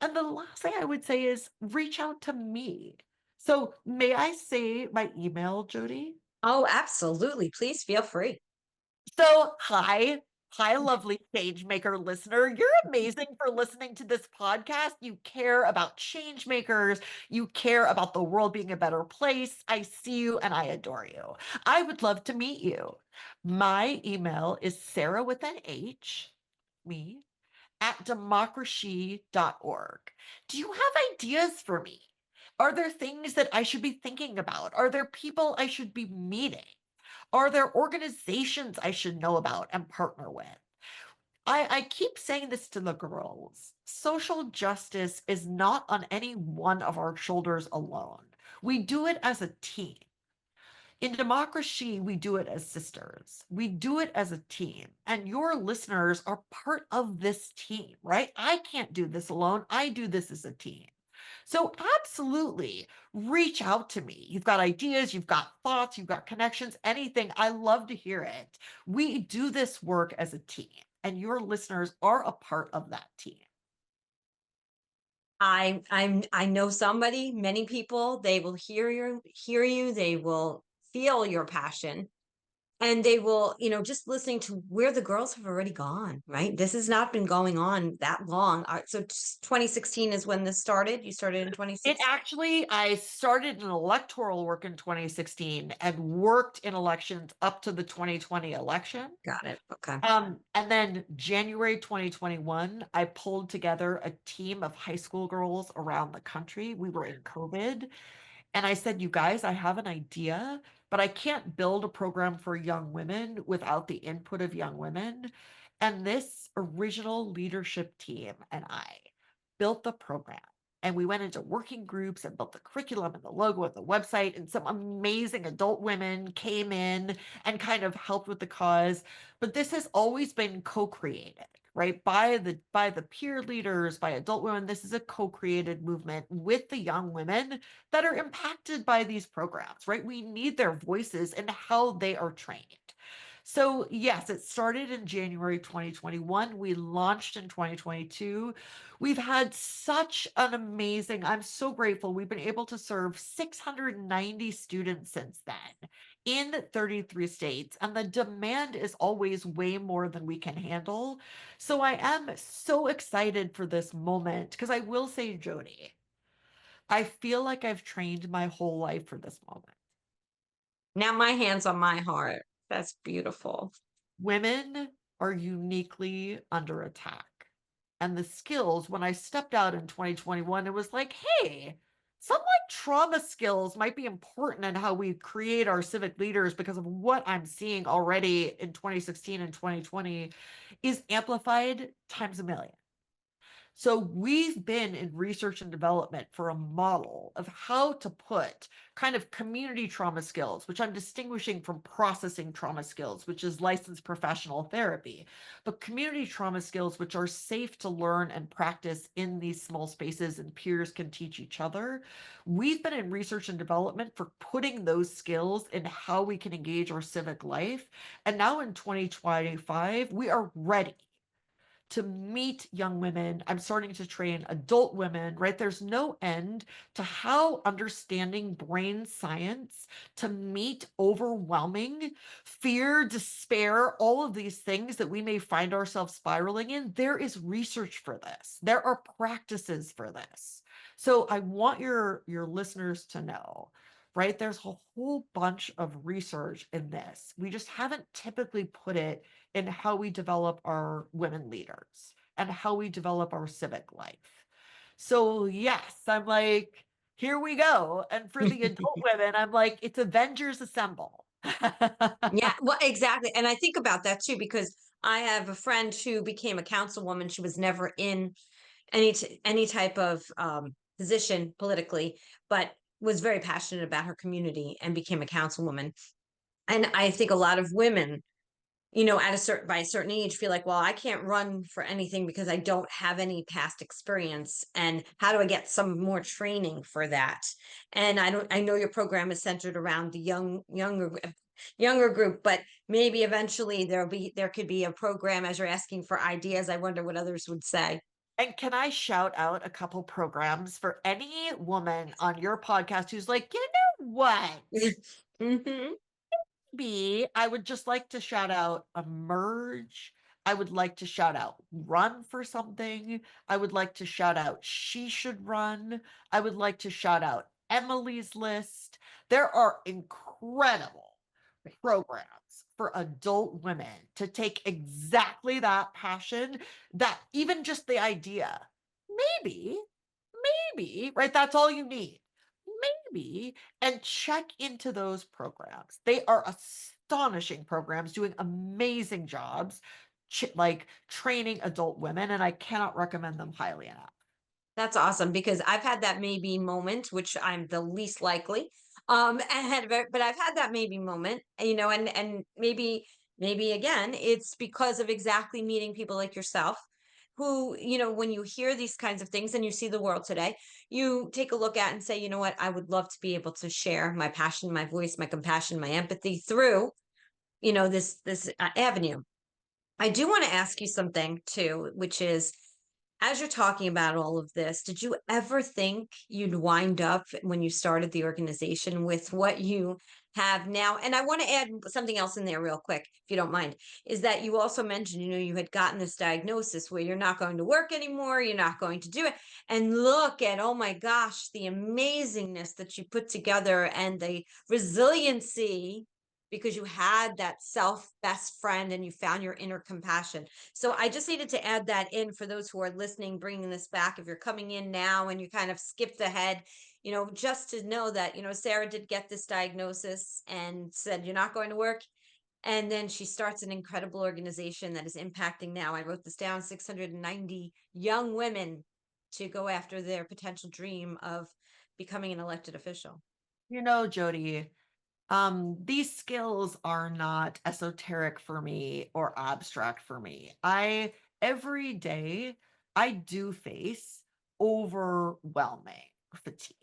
and the last thing I would say is reach out to me. So may I say my email, Jody? Oh, absolutely. Please feel free. So, hi, lovely change maker listener. You're amazing for listening to this podcast. You care about change makers. You care about the world being a better place. I see you and I adore you. I would love to meet you. My email is Sarah with an H, me, at democracy.org. Do you have ideas for me? Are there things that I should be thinking about? Are there people I should be meeting? Are there organizations I should know about and partner with? I keep saying this to the girls. Social justice is not on any one of our shoulders alone. We do it as a team. In democracy, we do it as sisters. We do it as a team. And your listeners are part of this team, right? I can't do this alone. I do this as a team. So, absolutely reach out to me. You've got ideas, you've got thoughts, you've got connections, anything. I love to hear it. We do this work as a team, and your listeners are a part of that team. I know somebody, many people, they will hear you, they will feel your passion. And they will, just listening to where the girls have already gone, right? This has not been going on that long. So 2016 is when this started. You started in It 2016. actually, I started in electoral work in 2016 and worked in elections up to the 2020 election. Got it. Okay. And then January 2021, I pulled together a team of high school girls around the country. We were in COVID. And I said, you guys, I have an idea, but I can't build a program for young women without the input of young women. And this original leadership team and I built the program. And we went into working groups and built the curriculum and the logo and the website. And some amazing adult women came in and kind of helped with the cause. But this has always been co-created, right? By the peer leaders, by adult women. This is a co-created movement with the young women that are impacted by these programs, right? We need their voices and how they are trained. So, yes, it started in January 2021. We launched in 2022. We've had such an amazing, I'm so grateful. We've been able to serve 690 students since then in 33 states, and the demand is always way more than we can handle. So, I am so excited for this moment because I will say, Jodi, I feel like I've trained my whole life for this moment. Now my hands on my heart. That's beautiful. Women are uniquely under attack. And the skills, when I stepped out in 2021, it was like, hey, some like trauma skills might be important in how we create our civic leaders because of what I'm seeing already in 2016 and 2020 is amplified times a million. So we've been in research and development for a model of how to put kind of community trauma skills, which I'm distinguishing from processing trauma skills, which is licensed professional therapy, but community trauma skills, which are safe to learn and practice in these small spaces and peers can teach each other. We've been in research and development for putting those skills in how we can engage our civic life. And now in 2025, we are ready to meet young women. I'm starting to train adult women, right? There's no end to how understanding brain science to meet overwhelming fear, despair, all of these things that we may find ourselves spiraling in. There is research for this. There are practices for this. So I want your listeners to know, right? There's a whole bunch of research in this. We just haven't typically put it in how we develop our women leaders and how we develop our civic life. So, yes, I'm like, here we go. And for the adult women, I'm like, it's Avengers Assemble. Yeah, well, exactly. And I think about that too, because I have a friend who became a councilwoman. She was never in any type of position politically, but was very passionate about her community and became a councilwoman. And I think a lot of women, at by a certain age, feel like, well, I can't run for anything because I don't have any past experience. And how do I get some more training for that? And I know your program is centered around the younger younger group, but maybe eventually there could be a program as you're asking for ideas. I wonder what others would say. And can I shout out a couple programs for any woman on your podcast who's like, you know what? Hmm. Me, I would just like to shout out Emerge. I would like to shout out Run for Something. I would like to shout out She Should Run. I would like to shout out Emily's List. There are incredible programs for adult women to take exactly that passion, that even just the idea, maybe, maybe, right? That's all you need. Maybe, and check into those programs. They are astonishing programs doing amazing jobs, like training adult women, and I cannot recommend them highly enough. That's awesome because I've had that maybe moment, which I'm the least likely. But I've had that maybe moment, and maybe again, it's because of exactly meeting people like yourself who, when you hear these kinds of things and you see the world today, you take a look at and say, you know what, I would love to be able to share my passion, my voice, my compassion, my empathy through, this avenue. I do want to ask you something too, which is, as you're talking about all of this, did you ever think you'd wind up when you started the organization with what you have now? And I want to add something else in there real quick, if you don't mind, is that you also mentioned, you had gotten this diagnosis where you're not going to work anymore, you're not going to do it. And look at, oh my gosh, the amazingness that you put together and the resiliency because you had that self best friend and you found your inner compassion. So I just needed to add that in for those who are listening, bringing this back. If you're coming in now and you kind of skipped ahead, just to know that, Sarah did get this diagnosis and said, you're not going to work. And then she starts an incredible organization that is impacting now. I wrote this down, 690 young women to go after their potential dream of becoming an elected official. You know, Jody, these skills are not esoteric for me or abstract for me. Every day, I do face overwhelming fatigue.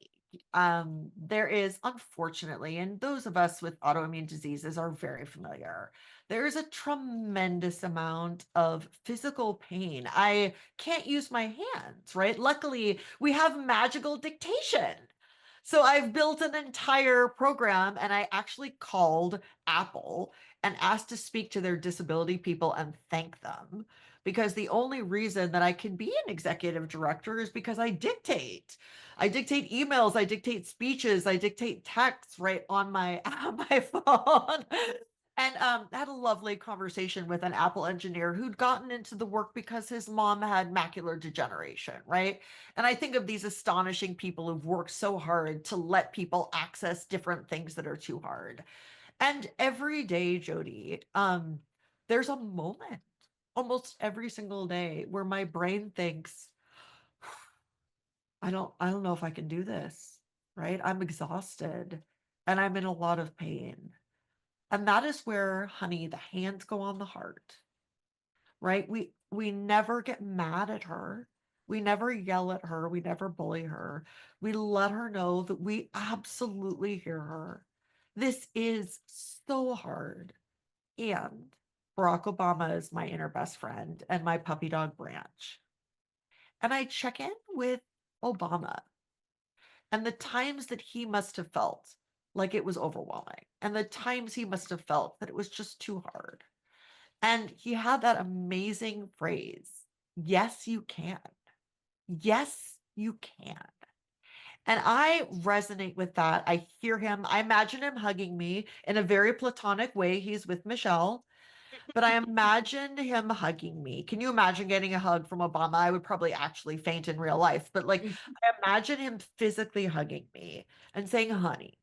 There is, unfortunately, and those of us with autoimmune diseases are very familiar. There is a tremendous amount of physical pain. I can't use my hands, right? Luckily, we have magical dictation. So I've built an entire program and I actually called Apple and asked to speak to their disability people and thank them, because the only reason that I can be an executive director is because I dictate. I dictate emails, I dictate speeches, I dictate texts right on my on my phone. And had a lovely conversation with an Apple engineer who'd gotten into the work because his mom had macular degeneration, right? And I think of these astonishing people who've worked so hard to let people access different things that are too hard. And every day, Jody, there's a moment almost every single day where my brain thinks, I don't know if I can do this, right? I'm exhausted and I'm in a lot of pain. And that is where, honey, the hands go on the heart, right? We never get mad at her. We never yell at her. We never bully her. We let her know that we absolutely hear her. This is so hard. And Barack Obama is my inner best friend and my puppy dog Branch. And I check in with Obama and the times that he must have felt like it was overwhelming, and the times he must have felt that it was just too hard. And he had that amazing phrase, yes, you can. Yes, you can. And I resonate with that. I hear him. I imagine him hugging me in a very platonic way. He's with Michelle, but I imagine him hugging me. Can you imagine getting a hug from Obama? I would probably actually faint in real life, but like I imagine him physically hugging me and saying, honey,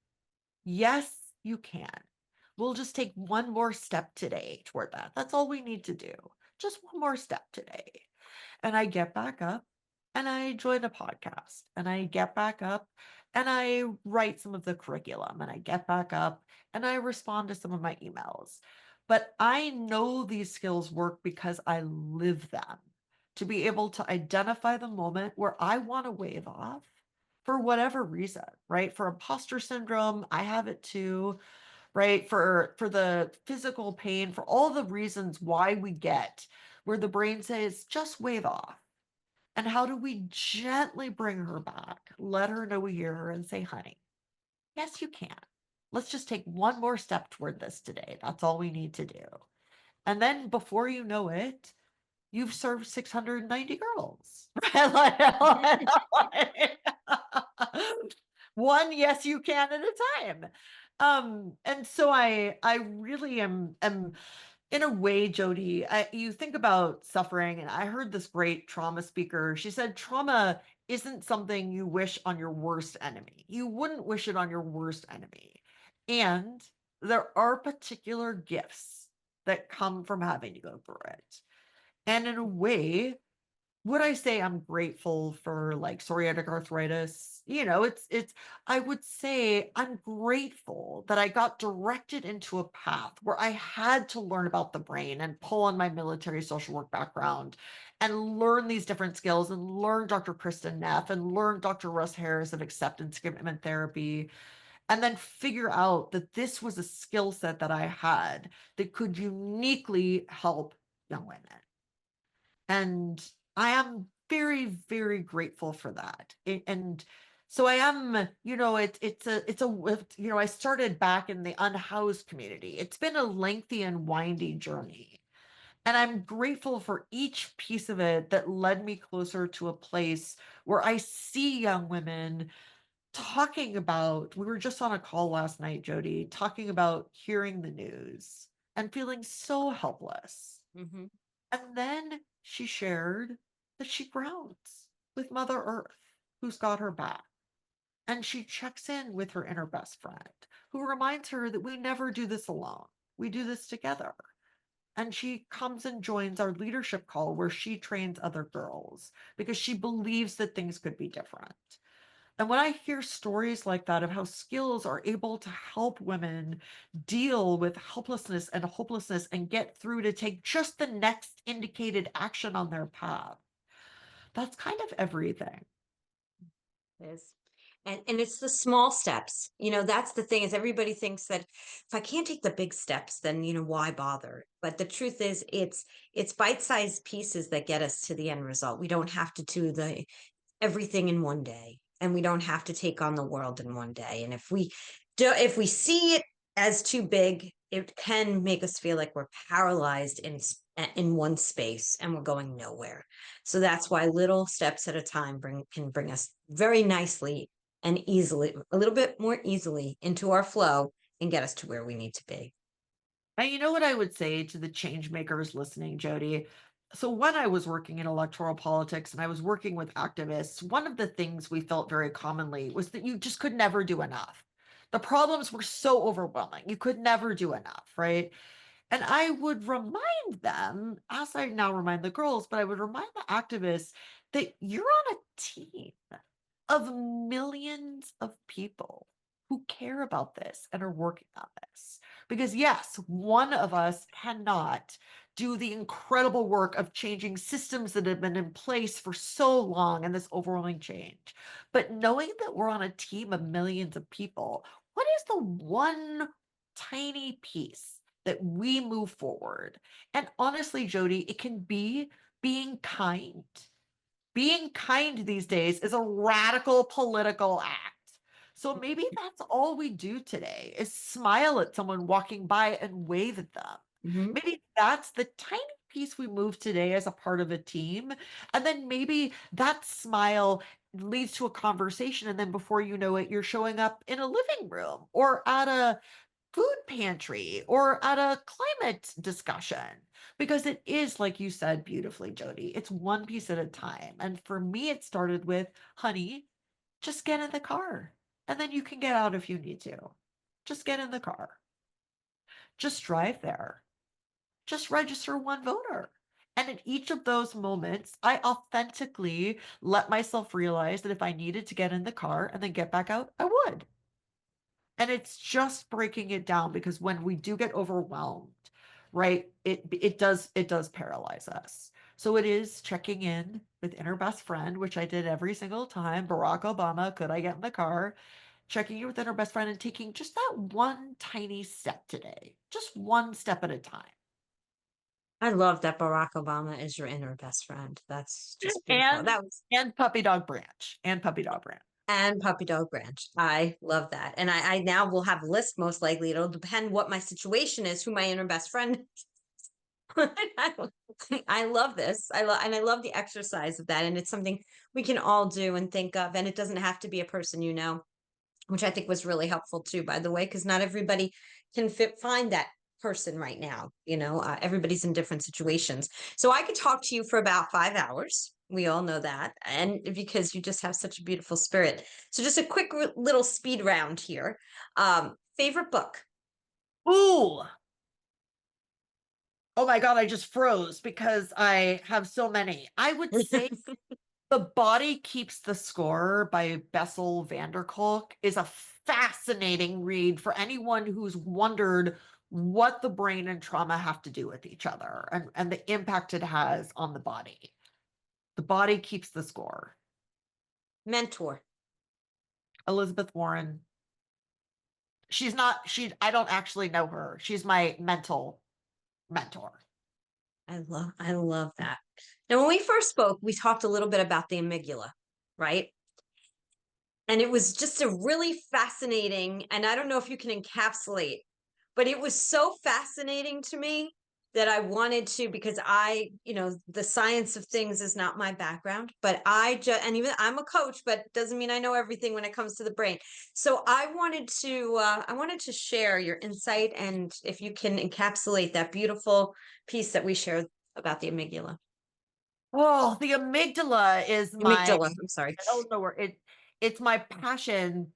yes, you can. We'll just take one more step today toward that. That's all we need to do. Just one more step today. And I get back up and I join a podcast and I get back up and I write some of the curriculum and I get back up and I respond to some of my emails. But I know these skills work because I live them, to be able to identify the moment where I want to wave off for whatever reason, right? For imposter syndrome, I have it too, right? For the physical pain, for all the reasons why we get where the brain says, just wave off. And how do we gently bring her back? Let her know we hear her and say, honey, yes, you can. Let's just take one more step toward this today. That's all we need to do. And then before you know it, you've served 690 girls. Right? One yes you can at a time. And so I really am in a way, Jody, you think about suffering, and I heard this great trauma speaker. She said, trauma isn't something you wish on your worst enemy. You wouldn't wish it on your worst enemy. And there are particular gifts that come from having to go through it. And in a way, would I say I'm grateful for like psoriatic arthritis? It's I would say I'm grateful that I got directed into a path where I had to learn about the brain and pull on my military social work background and learn these different skills and learn Dr. Kristen Neff and learn Dr. Russ Harris of acceptance commitment therapy, and then figure out that this was a skill set that I had that could uniquely help young women. And I am very, very grateful for that. And so I am, I started back in the unhoused community. It's been a lengthy and windy journey. And I'm grateful for each piece of it that led me closer to a place where I see young women talking about, we were just on a call last night, Jody, talking about hearing the news and feeling so helpless. Hmm. And then she shared that she grounds with Mother Earth, who's got her back. And she checks in with her inner best friend, who reminds her that we never do this alone. We do this together. And she comes and joins our leadership call where she trains other girls because she believes that things could be different. And when I hear stories like that of how skills are able to help women deal with helplessness and hopelessness and get through to take just the next indicated action on their path, that's kind of everything. Is. And it's the small steps. That's the thing is everybody thinks that if I can't take the big steps, then why bother? But the truth is it's bite-sized pieces that get us to the end result. We don't have to do the everything in one day, and we don't have to take on the world in one day. And if we see it as too big, it can make us feel like we're paralyzed in one space and we're going nowhere. So that's why little steps at a time can bring us very nicely and easily, a little bit more easily, into our flow and get us to where we need to be. And you know what I would say to the change makers listening, Jody? So when I was working in electoral politics and I was working with activists, one of the things we felt very commonly was that you just could never do enough. The problems were so overwhelming. You could never do enough, right? And I would remind them, as I now remind the girls, but I would remind the activists that you're on a team of millions of people who care about this and are working on this. Because, yes, one of us cannot do the incredible work of changing systems that have been in place for so long and this overwhelming change. But knowing that we're on a team of millions of people, what is the one tiny piece that we move forward? And honestly, Jody, it can be being kind. Being kind these days is a radical political act. So maybe that's all we do today is smile at someone walking by and wave at them. Mhm. Maybe that's the tiny piece we move today as a part of a team. And then maybe that smile leads to a conversation. And then before you know it, you're showing up in a living room or at a food pantry or at a climate discussion, because it is, like you said beautifully, Jody, it's one piece at a time. And for me, it started with, honey, just get in the car and then you can get out if you need to. Just get in the car, just drive there, just register one voter. And in each of those moments, I authentically let myself realize that if I needed to get in the car and then get back out, I would. And it's just breaking it down because when we do get overwhelmed, right, it does paralyze us. So it is checking in with inner best friend, which I did every single time. Barack Obama, could I get in the car? checking in with our best friend and taking just that one tiny step today, just one step at a time. I love that Barack Obama is your inner best friend. That's just beautiful. And That was and puppy dog branch and puppy dog branch. and Puppy Dog Ranch. I love that. And I now will have a list most likely. It'll depend what my situation is, who my inner best friend is. I love this. I love the exercise of that. And it's something we can all do and think of. And it doesn't have to be a person you know, which I think was really helpful too, by the way, because not everybody can find that person right now. Everybody's in different situations. So I could talk to you for about 5 hours. We all know that. And because you just have such a beautiful spirit. So just a quick little speed round here. Favorite book? Ooh, oh my God, I just froze because I have so many. I would say The Body Keeps the Score by Bessel van der Kolk is a fascinating read for anyone who's wondered what the brain and trauma have to do with each other and the impact it has on the body. The Body Keeps the Score. Mentor. Elizabeth Warren. I don't actually know her. She's my mental mentor. I love that. Now, when we first spoke, we talked a little bit about the amygdala, right? And it was just a really fascinating, and I don't know if you can encapsulate, but it was so fascinating to me that I wanted to, because the science of things is not my background, but and even I'm a coach, but doesn't mean I know everything when it comes to the brain. So I wanted to share your insight, and if you can encapsulate that beautiful piece that we shared about the amygdala. Oh, the amygdala is my Amygdala, I'm sorry. I don't know where it's my passion.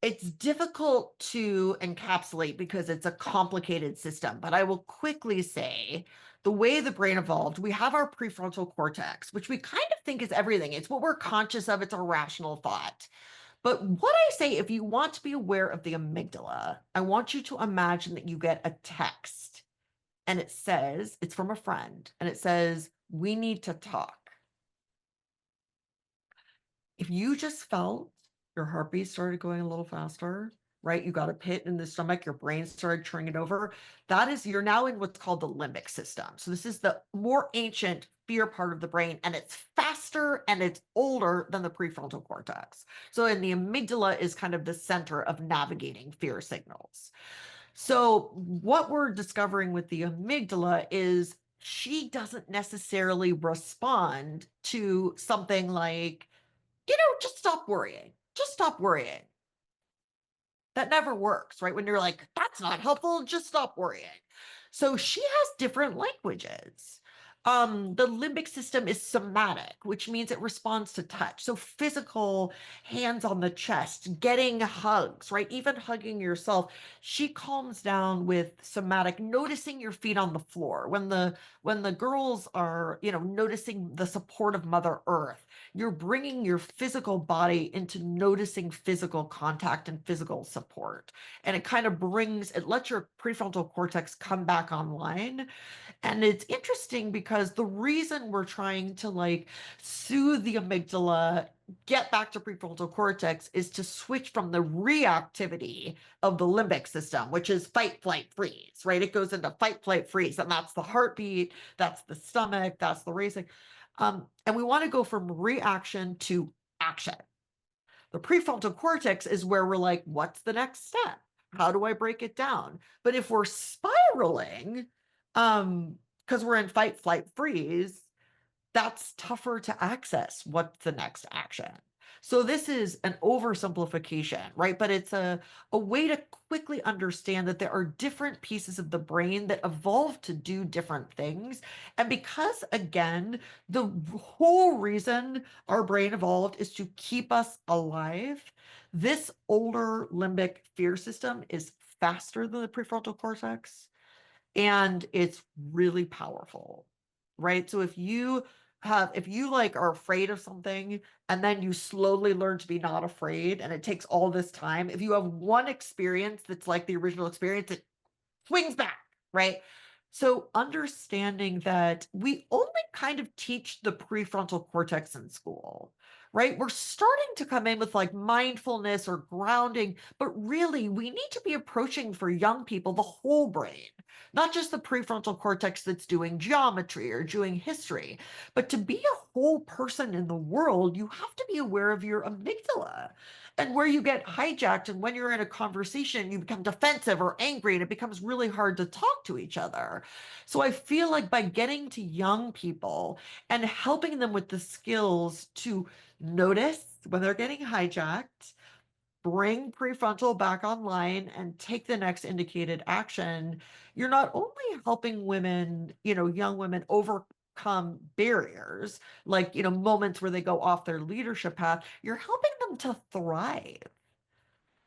It's difficult to encapsulate because it's a complicated system, but I will quickly say the way the brain evolved, we have our prefrontal cortex, which we kind of think is everything. It's what we're conscious of, it's our rational thought. But what I say, if you want to be aware of the amygdala, I want you to imagine that you get a text and it says, it's from a friend, and it says, we need to talk. If you just felt your heartbeat started going a little faster, right? You got a pit in the stomach, your brain started turning it over. You're now in what's called the limbic system. So this is the more ancient fear part of the brain, and it's faster and it's older than the prefrontal cortex. So, and the amygdala is kind of the center of navigating fear signals. So, what we're discovering with the amygdala is she doesn't necessarily respond to something like, just stop worrying. Just stop worrying. That never works, right? When you're like, that's not helpful, just stop worrying. So she has different languages. The limbic system is somatic, which means it responds to touch. So physical, hands on the chest, getting hugs, right? Even hugging yourself. She calms down with somatic, noticing your feet on the floor. When the girls are, noticing the support of Mother Earth, you're bringing your physical body into noticing physical contact and physical support. And it lets your prefrontal cortex come back online. And it's interesting because the reason we're trying to soothe the amygdala, get back to prefrontal cortex, is to switch from the reactivity of the limbic system, which is fight, flight, freeze, right? It goes into fight, flight, freeze, and that's the heartbeat, that's the stomach, that's the racing. And we want to go from reaction to action. The prefrontal cortex is where we're like, what's the next step? How do I break it down? But if we're spiraling, because we're in fight, flight, freeze, that's tougher to access. What's the next action? So this is an oversimplification, right? But it's a way to quickly understand that there are different pieces of the brain that evolve to do different things. And because, again, the whole reason our brain evolved is to keep us alive, this older limbic fear system is faster than the prefrontal cortex, and it's really powerful, right? So if you are afraid of something and then you slowly learn to be not afraid, and it takes all this time, if you have one experience that's like the original experience, it swings back, right? So understanding that we only kind of teach the prefrontal cortex in school, right? We're starting to come in with like mindfulness or grounding, but really we need to be approaching for young people the whole brain, not just the prefrontal cortex that's doing geometry or doing history, but to be a whole person in the world, you have to be aware of your amygdala and where you get hijacked. And when you're in a conversation, you become defensive or angry, and it becomes really hard to talk to each other. So I feel like by getting to young people and helping them with the skills to notice when they're getting hijacked, bring prefrontal back online and take the next indicated action, you're not only helping women, young women overcome barriers, like, moments where they go off their leadership path, you're helping them to thrive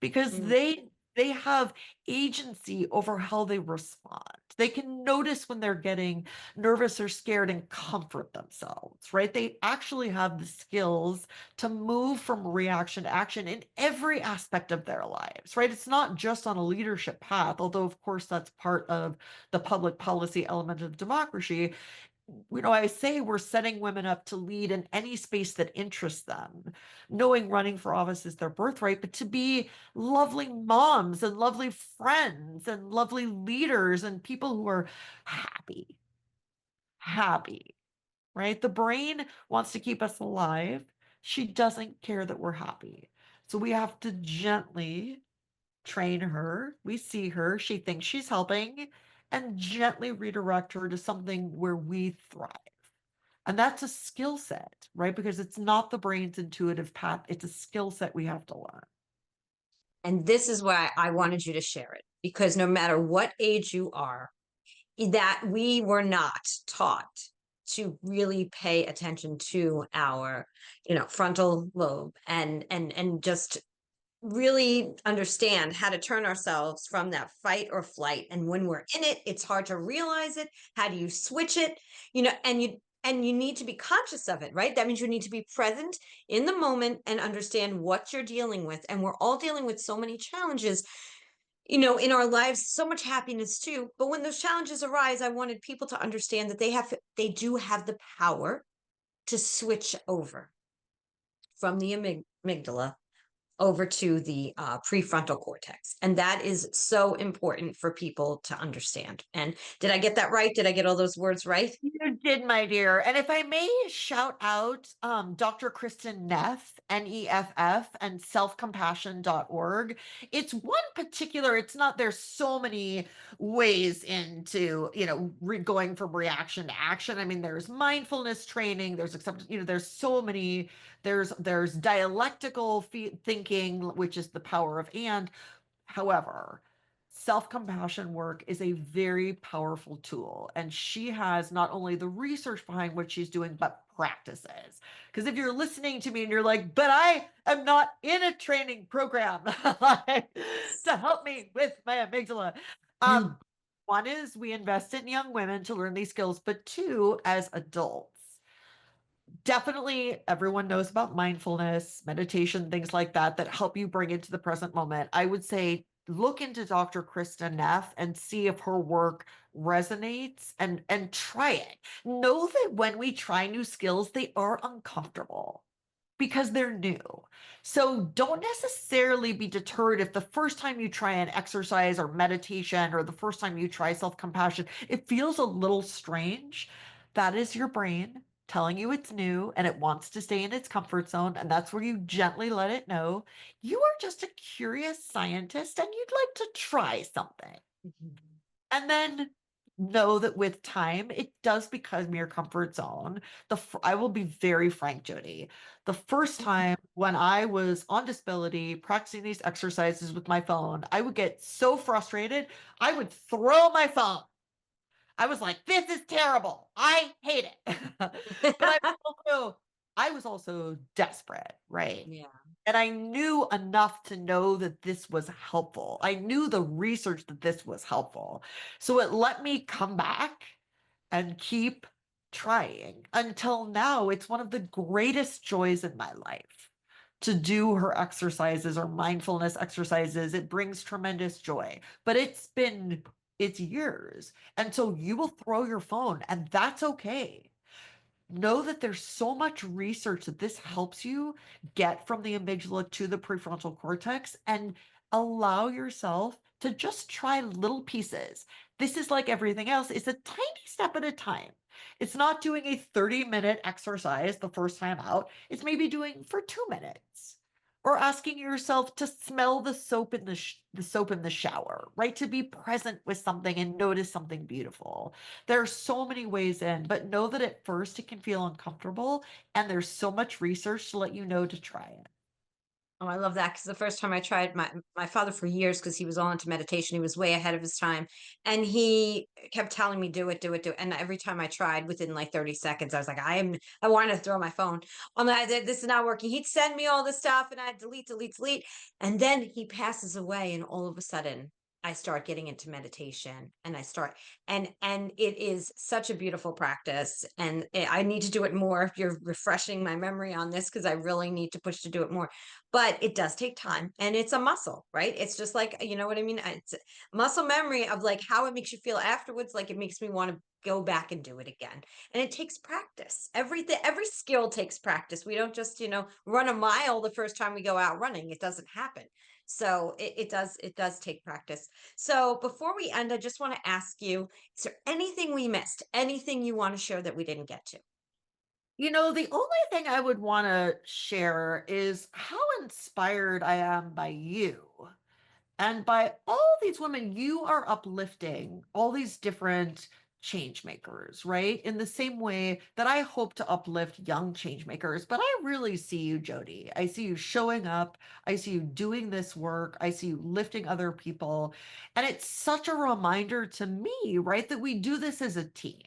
because Mm. they have agency over how they respond. They can notice when they're getting nervous or scared and comfort themselves, right? They actually have the skills to move from reaction to action in every aspect of their lives, right? It's not just on a leadership path, although of course that's part of the public policy element of democracy. I say we're setting women up to lead in any space that interests them, knowing running for office is their birthright, but to be lovely moms and lovely friends and lovely leaders and people who are happy, happy, right? The brain wants to keep us alive. She doesn't care that we're happy. So we have to gently train her. We see her, she thinks she's helping, and gently redirect her to something where we thrive. And that's a skill set, right? Because it's not the brain's intuitive path, it's a skill set we have to learn. And this is why I wanted you to share it, because no matter what age you are, that we were not taught to really pay attention to our, frontal lobe, and just really understand how to turn ourselves from that fight or flight. And when we're in it, it's hard to realize it. How do you switch it? And you need to be conscious of it, right? That means you need to be present in the moment and understand what you're dealing with. And we're all dealing with so many challenges, in our lives, so much happiness too. But when those challenges arise, I wanted people to understand that they do have the power to switch over from the amygdala over to the prefrontal cortex. And that is so important for people to understand. And did I get that right? Did I get all those words right? You did, my dear. And if I may shout out Dr. Kristen Neff, Neff, and selfcompassion.org. It's one particular, it's not, there's so many ways into, going from reaction to action. I mean, there's mindfulness training, there's acceptance, there's so many, there's dialectical thinking, which is the power of and. However, self compassion work is a very powerful tool. And she has not only the research behind what she's doing, but practices. Because if you're listening to me and you're like, but I am not in a training program to help me with my amygdala. Mm. One is we invest in young women to learn these skills, but two, as adults, definitely everyone knows about mindfulness, meditation, things like that that help you bring into the present moment. I would say look into Dr. Krista Neff and see if her work resonates and try it. Know that when we try new skills, they are uncomfortable because they're new. So don't necessarily be deterred if the first time you try an exercise or meditation or the first time you try self-compassion, it feels a little strange. That is your brain telling you it's new and it wants to stay in its comfort zone. And that's where you gently let it know you are just a curious scientist and you'd like to try something. And then know that with time, it does become your comfort zone. I will be very frank, Jodi. The first time when I was on disability practicing these exercises with my phone, I would get so frustrated, I would throw my phone. I was like, this is terrible. I hate it. But I was also desperate, right? Yeah. And I knew enough to know that this was helpful. I knew the research that this was helpful. So it let me come back and keep trying until now. It's one of the greatest joys in my life to do her exercises or mindfulness exercises. It brings tremendous joy, but it's years. And so you will throw your phone, and that's okay. Know that there's so much research that this helps you get from the amygdala to the prefrontal cortex and allow yourself to just try little pieces. This is like everything else, it's a tiny step at a time. It's not doing a 30-minute exercise the first time out, it's maybe doing for 2 minutes. Or asking yourself to smell the soap in the shower, right? To be present with something and notice something beautiful. There are so many ways in, but know that at first it can feel uncomfortable, and there's so much research to let you know to try it. Oh, I love that because the first time I tried my father for years, because he was all into meditation, he was way ahead of his time, and he kept telling me, "Do it, do it, do it." And every time I tried, within like 30 seconds, I was like, I wanted to throw my phone. This is not working. He'd send me all this stuff, and I'd delete, delete, delete, and then he passes away, and all of a sudden, I start getting into meditation, and and it is such a beautiful practice, and I need to do it more. You're refreshing my memory on this because I really need to push to do it more, but it does take time, and it's a muscle, right? It's just like, you know what I mean? It's muscle memory of like how it makes you feel afterwards. Like it makes me want to go back and do it again. And it takes practice. Every skill takes practice. We don't just, run a mile the first time we go out running. It doesn't happen. So it does take practice. So before we end, I just want to ask you, is there anything we missed? Anything you want to share that we didn't get to? The only thing I would want to share is how inspired I am by you. And by all these women, you are uplifting all these different change makers, right? In the same way that I hope to uplift young change makers. But I really see you, Jodi. I see you showing up. I see you doing this work. I see you lifting other people. And it's such a reminder to me, right, that we do this as a team,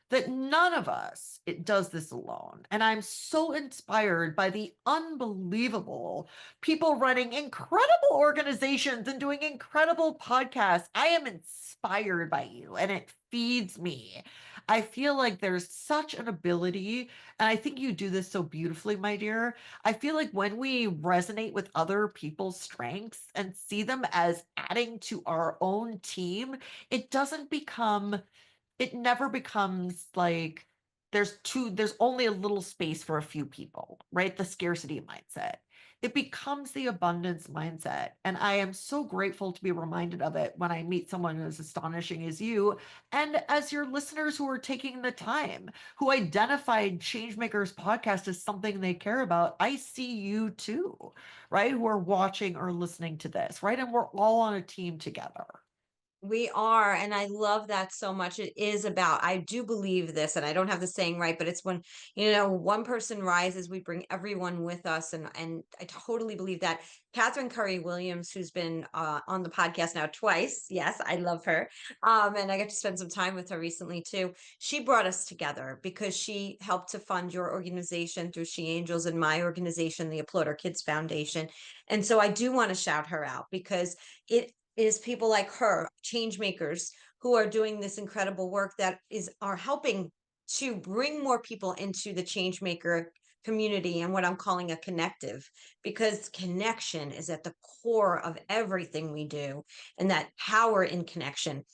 that none of us it does this alone. And I'm so inspired by the unbelievable people running incredible organizations and doing incredible podcasts. I am inspired by you, and it feeds me. I feel like there's such an ability, and I think you do this so beautifully, my dear. I feel like when we resonate with other people's strengths and see them as adding to our own team, it doesn't become it never becomes like there's only a little space for a few people, right? The scarcity mindset. It becomes the abundance mindset. And I am so grateful to be reminded of it when I meet someone as astonishing as you and as your listeners who are taking the time, who identified Changemakers podcast as something they care about. I see you too, right? Who are watching or listening to this, right? And we're all on a team together. We are, and I love that so much. It is about, I do believe this, and I don't have the saying right, but it's when, one person rises, we bring everyone with us. And I totally believe that. Catherine Curry Williams, who's been on the podcast now twice. Yes, I love her. And I got to spend some time with her recently too. She brought us together because she helped to fund your organization through She Angels and my organization, the Applaud Our Kids Foundation. And so I do want to shout her out because it is people like her, change makers, who are doing this incredible work that are helping to bring more people into the change maker community and what I'm calling a connective, because connection is at the core of everything we do, and that power in connection,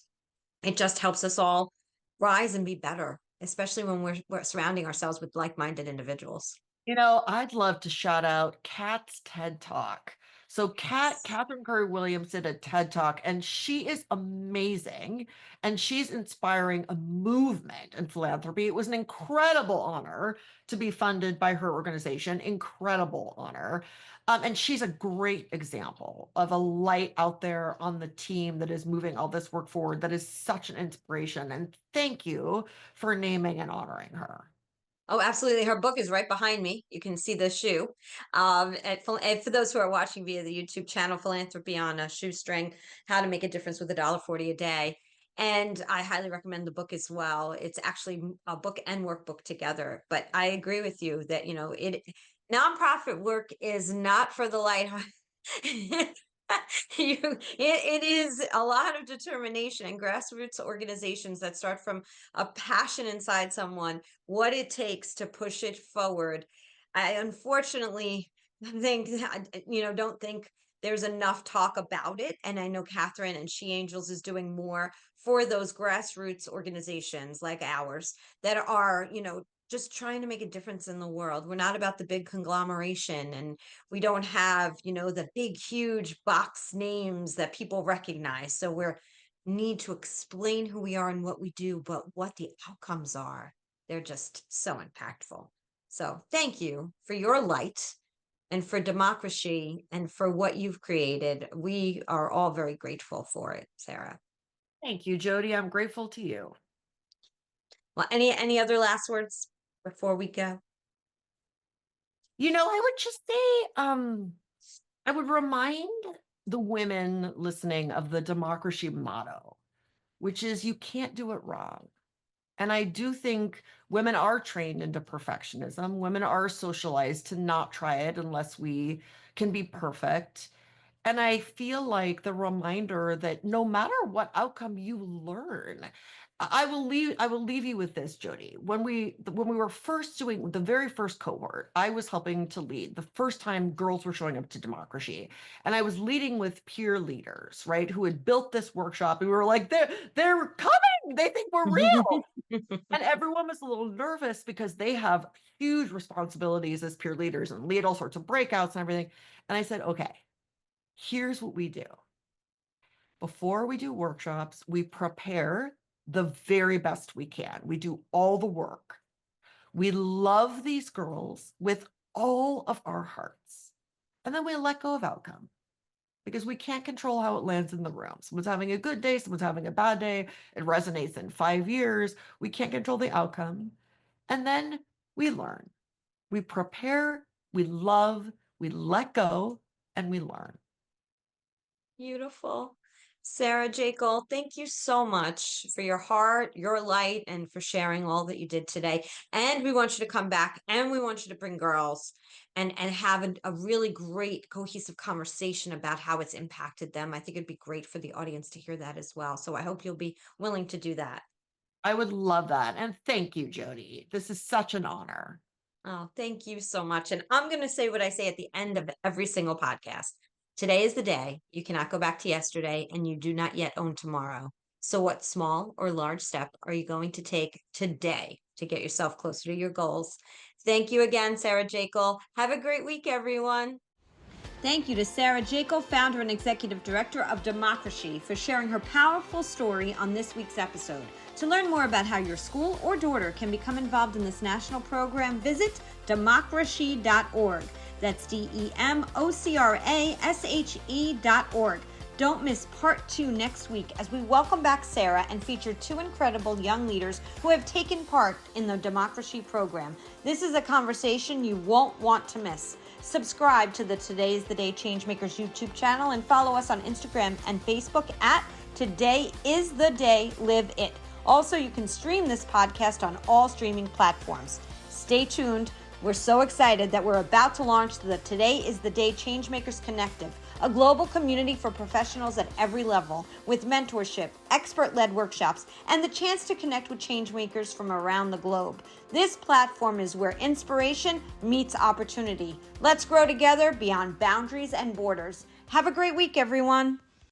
it just helps us all rise and be better, especially when we're surrounding ourselves with like-minded individuals. I'd love to shout out Kat's TED Talk. So Yes. Catherine Curry Williams did a TED Talk, and she is amazing, and she's inspiring a movement in philanthropy. It was an incredible honor to be funded by her organization. Incredible honor. And she's a great example of a light out there on the team that is moving all this work forward. That is such an inspiration. And thank you for naming and honoring her. Oh, absolutely. Her book is right behind me. You can see the shoe. And for those who are watching via the YouTube channel, Philanthropy on a Shoestring, How to Make a Difference with $1.40 a Day. And I highly recommend the book as well. It's actually a book and workbook together. But I agree with you that, nonprofit work is not for the light. It is a lot of determination, and grassroots organizations that start from a passion inside someone, what it takes to push it forward. I unfortunately think, don't think there's enough talk about it. And I know Catherine and She Angels is doing more for those grassroots organizations like ours that are, just trying to make a difference in the world. We're not about the big conglomeration, and we don't have, the big, huge box names that people recognize. So we're need to explain who we are and what we do, but what the outcomes are. They're just so impactful. So thank you for your light and for democracy and for what you've created. We are all very grateful for it, Sarah. Thank you, Jodi. I'm grateful to you. Well, any other last words before we go? I would just say, I would remind the women listening of the democracy motto, which is you can't do it wrong. And I do think women are trained into perfectionism. Women are socialized to not try it unless we can be perfect. And I feel like the reminder that no matter what outcome you learn, I will leave you with this, Jodi. When we were first doing the very first cohort, I was helping to lead the first time girls were showing up to democracy. And I was leading with peer leaders, right, who had built this workshop. And we were like, they're coming. They think we're real. And everyone was a little nervous because they have huge responsibilities as peer leaders and lead all sorts of breakouts and everything. And I said, okay, here's what we do. Before we do workshops, we prepare the very best we can. We do all the work. We love these girls with all of our hearts. And then we let go of outcome because we can't control how it lands in the room. Someone's having a good day, someone's having a bad day. It resonates in 5 years. We can't control the outcome. And then we learn. We prepare, we love, we let go, and we learn. Beautiful. Sarah Jakle, thank you so much for your heart, your light, and for sharing all that you did today. And we want you to come back and we want you to bring girls and have a really great cohesive conversation about how it's impacted them. I think it'd be great for the audience to hear that as well. So I hope you'll be willing to do that. I would love that. And thank you, Jodi. This is such an honor. Oh, thank you so much. And I'm going to say what I say at the end of every single podcast. Today is the day. You cannot go back to yesterday, and you do not yet own tomorrow. So, what small or large step are you going to take today to get yourself closer to your goals? Thank you again, Sarah Jakle. Have a great week, everyone. Thank you to Sarah Jakle, founder and executive director of DemocraShe, for sharing her powerful story on this week's episode. To learn more about how your school or daughter can become involved in this national program, visit democrashe.org. That's DemocraShe.org. Don't miss part 2 next week as we welcome back Sarah and feature 2 incredible young leaders who have taken part in the DemocraShe program. This is a conversation you won't want to miss. Subscribe to the Today's the Day Changemakers YouTube channel and follow us on Instagram and Facebook at Today is the Day Live It. Also, you can stream this podcast on all streaming platforms. Stay tuned. We're so excited that we're about to launch the Today is the Day Changemakers Connective, a global community for professionals at every level with mentorship, expert-led workshops, and the chance to connect with changemakers from around the globe. This platform is where inspiration meets opportunity. Let's grow together beyond boundaries and borders. Have a great week, everyone.